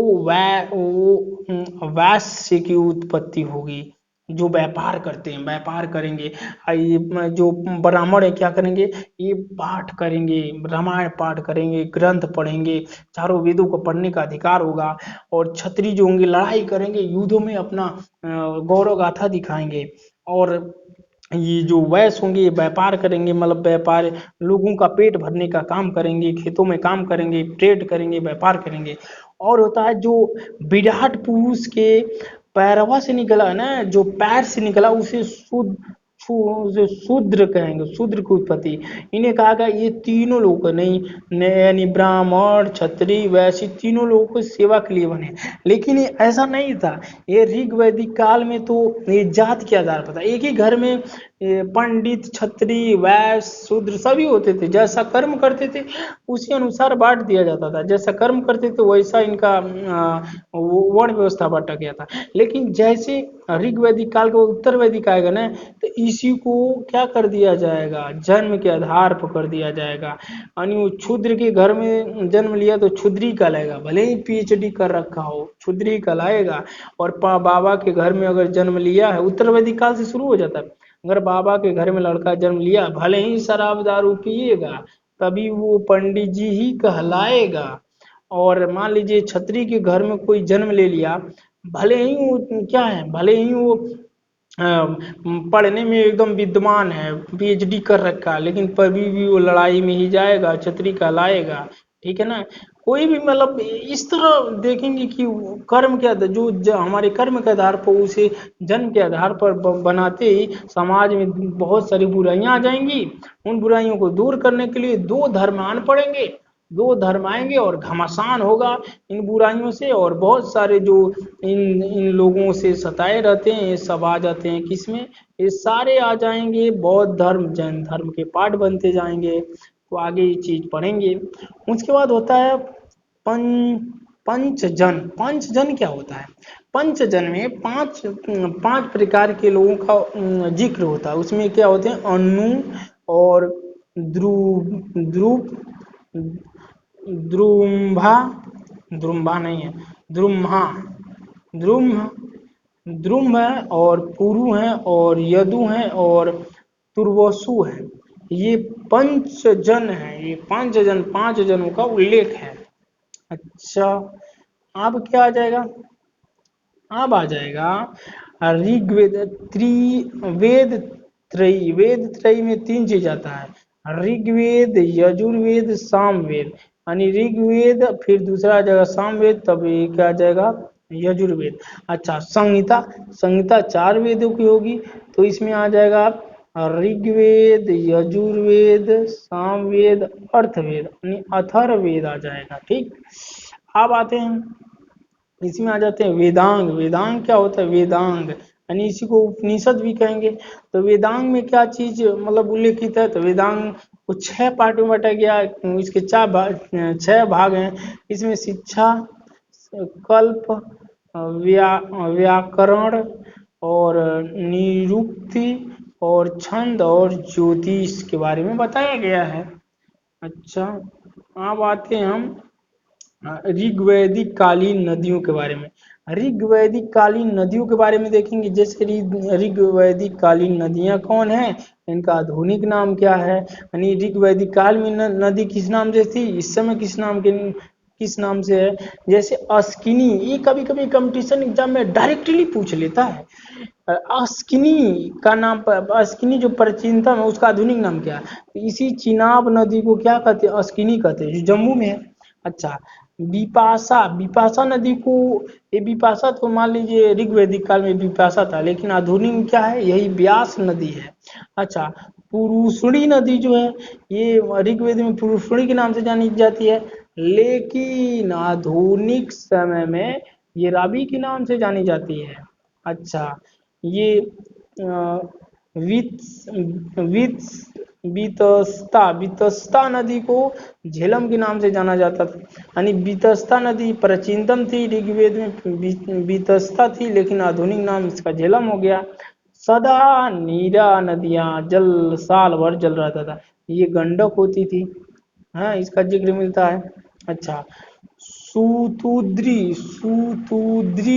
वैश्य की उत्पत्ति होगी। जो व्यापार करते हैं, व्यापार करेंगे। ये जो ब्राह्मण है क्या करेंगे? ये पाठ करेंगे, रामायण पाठ करेंगे, ग्रंथ पढ़ेंगे, चारों वेदों को पढ़ने का अधिकार होगा। और क्षत्रिय जो होंगे लड़ाई करेंगे, युद्धों में अपना गौरव गाथा दिखाएंगे। और ये जो वैश्य होंगे ये व्यापार करेंगे, मतलब व्यापार लोगों का पेट भरने का काम करेंगे, खेतों में काम करेंगे, ट्रेड करेंगे, व्यापार करेंगे। और होता है जो विराट पुरुष के पैरवा से निकला है ना, जो पैर से निकला उसे जो शूद्र कहेंगे, शूद्र की उत्पत्ति। इन्हें कहा गया ये तीनों लोग नहीं, यानी ब्राह्मण क्षत्रिय वैश्य तीनों लोगों को सेवा के लिए बने। लेकिन ये ऐसा नहीं था, ये ऋग वैदिक काल में तो ये जात के आधार पर था। एक ही घर में पंडित क्षत्रिय वैश्य शूद्र सभी होते थे, जैसा कर्म करते थे उसी अनुसार बांट दिया जाता था। जैसा कर्म करते थे वैसा इनका वर्ण व्यवस्था बांटा गया था। लेकिन जैसे ऋग वैदिक काल को उत्तर वैदिक आएगा ना, तो इसी को क्या कर दिया जाएगा? जन्म के आधार पर कर दिया जाएगा। यानी वो क्षुद्र के घर में जन्म लिया तो क्षुद्री कहलाएगा, भले ही पीएचडी कर रखा हो क्षुद्री कहलाएगा। और बाबा के घर में अगर जन्म लिया है, उत्तर वैदिक काल से शुरू हो जाता है, अगर बाबा के घर में लड़का जन्म लिया भले ही शराब दारू पिएगा तभी वो पंडित जी ही कहलाएगा। और मान लीजिए क्षत्रिय के घर में कोई जन्म ले लिया, भले ही वो क्या है, भले ही वो पढ़ने में एकदम विद्वान है, पीएचडी कर रखा है, लेकिन कभी भी वो लड़ाई में ही जाएगा, क्षत्रिय कहलाएगा। ठीक है ना। कोई भी मतलब इस तरह देखेंगे कि कर्म के आधार जो हमारे कर्म के आधार पर उसे जन्म के आधार पर बनाते ही समाज में बहुत सारी बुराइयां आ जाएंगी। उन बुराइयों को दूर करने के लिए 2 धर्म आन पड़ेंगे, 2 धर्म आएंगे और घमासान होगा इन बुराइयों से। और बहुत सारे जो इन लोगों से सताए रहते हैं ये सब आ जाते हैं किसमें? ये सारे आ जाएंगे बौद्ध धर्म जैन धर्म के पार्ट बनते जाएंगे। तो आगे ये चीज पढ़ेंगे। उसके बाद होता है पंचजन। पंचजन क्या होता है? पंचजन में पांच प्रकार के लोगों का जिक्र होता है। उसमें क्या होते हैं? अनु और ध्रुव द्रुम्भा, द्रुम्भा नहीं है, द्रुम्हा, द्रुम है और पुरु है और यदु है और तुर्वसु है। ये पंचजन है, ये पंचजन 5 जनों का उल्लेख है। अच्छा, अब क्या आ जाएगा? अब आ जाएगा ऋग्वेद त्रिवेद त्रयी। वेद त्रयी में 3 चीज आता है, ऋग्वेद यजुर्वेद सामवेद। यानी ऋग्वेद फिर दूसरा आ जाएगा सामवेद, तब ये क्या आ जाएगा? यजुर्वेद। अच्छा, संहिता, संहिता 4 वेदों की होगी, तो इसमें आ जाएगा ऋग्वेद यजुर्वेद सामवेद अर्थवेद, यानी अथर्ववेद आ जाएगा। ठीक, अब आते हैं इसमें आ जाते हैं वेदांग। वेदांग क्या होता है? वेदांग यानी इसी को उपनिषद भी कहेंगे। तो वेदांग में क्या चीज मतलब उल्लेखित है? तो वेदांग को 6 पार्ट में बांटा गया है। इसके 6 भाग हैं। इसमें शिक्षा, कल्प, व्याकरण और निरुक्ति और छंद और ज्योतिष के बारे में बताया गया है। अच्छा, अब आते हैं हम ऋग्वैदिक कालीन नदियों के बारे में। ऋग्वैदिक कालीन नदियों के बारे में देखेंगे। जैसे ऋग्वैदिक कालीन नदियां कौन है, इनका आधुनिक नाम क्या है। यानी ऋग्वैदिक काल में नदी किस नाम से थी, इस समय किस नाम से है। जैसे अस्किनी, ये कभी कभी कंपटीशन एग्जाम में डायरेक्टली पूछ लेता है। अस्किनी का नाम पर, अस्किनी जो प्राचीनतम है उसका आधुनिक नाम क्या है। तो इसी चिनाब नदी को क्या कहते हैं, अस्किनी कहते हैं, जो जम्मू में है। अच्छा, बिपाशा, बिपाशा नदी को, ये बिपाशा तो मान लीजिए ऋग्वैदिक काल में बिपाशा था, लेकिन आधुनिक में क्या है, यही व्यास नदी है। अच्छा, पुरुषणी नदी जो है ये ऋग्वेद में पुरुषणी के नाम से जानी जाती है, लेकिन आधुनिक समय में ये रावी के नाम से जानी जाती है। अच्छा, ये वितस्ता नदी को झेलम के नाम से जाना जाता था। यानी वितस्ता नदी प्राचीनतम थी, ऋग्वेद में वितस्ता थी, लेकिन आधुनिक नाम इसका झेलम हो गया। सदा नीरा नदियां जल साल भर जल रहता था, ये गंडक होती थी। हाँ, इसका जिक्र मिलता है। अच्छा, सूतुद्री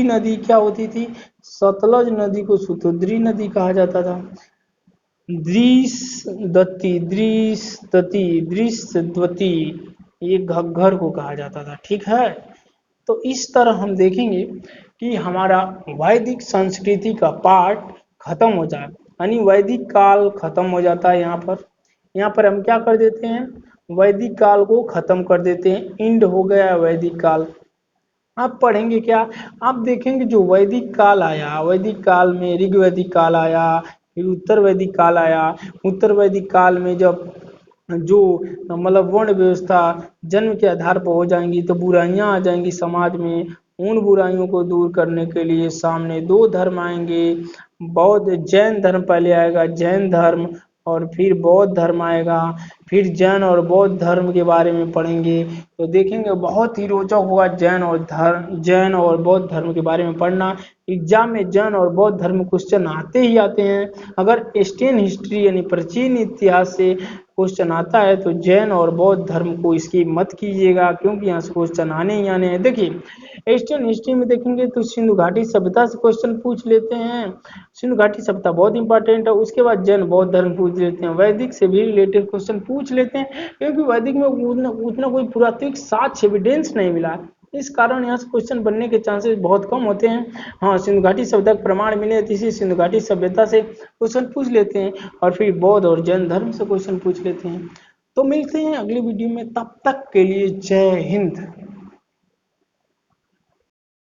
नदी क्या होती थी, सतलज नदी को सूतुद्री नदी कहा जाता था। दृश्यवती ये घग्घर को कहा जाता था। ठीक है, तो इस तरह हम देखेंगे कि हमारा वैदिक संस्कृति का पार्ट खत्म हो जाए, यानी वैदिक काल खत्म हो जाता है। यहाँ पर हम क्या कर देते हैं, वैदिक काल को खत्म कर देते हैं, इंड हो गया वैदिक काल। अब पढ़ेंगे क्या, आप देखेंगे जो वैदिक काल आया, वैदिक काल में ऋग्वैदिक काल आया, फिर उत्तर वैदिक काल आया। उत्तर वैदिक काल में जब जो मतलब वर्ण व्यवस्था जन्म के आधार पर हो जाएंगी, तो बुराइयां आ जाएंगी समाज में। उन बुराइयों को दूर करने के लिए सामने 2 धर्म आएंगे। बौद्ध जैन धर्म पहले आएगा, जैन धर्म, और फिर बौद्ध धर्म आएगा। फिर जैन और बौद्ध धर्म के बारे में पढ़ेंगे, तो देखेंगे बहुत ही रोचक होगा। जैन और बौद्ध धर्म के बारे में पढ़ना, एग्जाम में जैन और बौद्ध धर्म क्वेश्चन आते ही आते हैं। अगर एशियन हिस्ट्री यानी प्राचीन इतिहास से क्वेश्चन आता है तो जैन और बौद्ध धर्म को इसकी मत कीजिएगा, क्योंकि यहाँ से क्वेश्चन आने ही आने हैं। देखिए, एशियन हिस्ट्री में देखेंगे तो सिंधु घाटी सभ्यता से क्वेश्चन पूछ लेते हैं, सिंधु घाटी सभ्यता बहुत इंपॉर्टेंट है। उसके बाद जैन बौद्ध धर्म पूछ लेते हैं, वैदिक से भी रिलेटेड क्वेश्चन पूछ लेते हैं, क्योंकि वैदिक में उतना कोई पुरातात्विक साक्ष्य एविडेंस नहीं मिला, इस कारण यहाँ से क्वेश्चन बनने के चांसेस बहुत कम होते हैं। हाँ, सिंधु घाटी सभ्यता प्रमाण मिले तो इसी सिंधु घाटी सभ्यता से क्वेश्चन पूछ लेते हैं, और फिर बौद्ध और जैन धर्म से क्वेश्चन पूछ लेते हैं। तो मिलते हैं अगली वीडियो में, तब तक के लिए जय हिंद।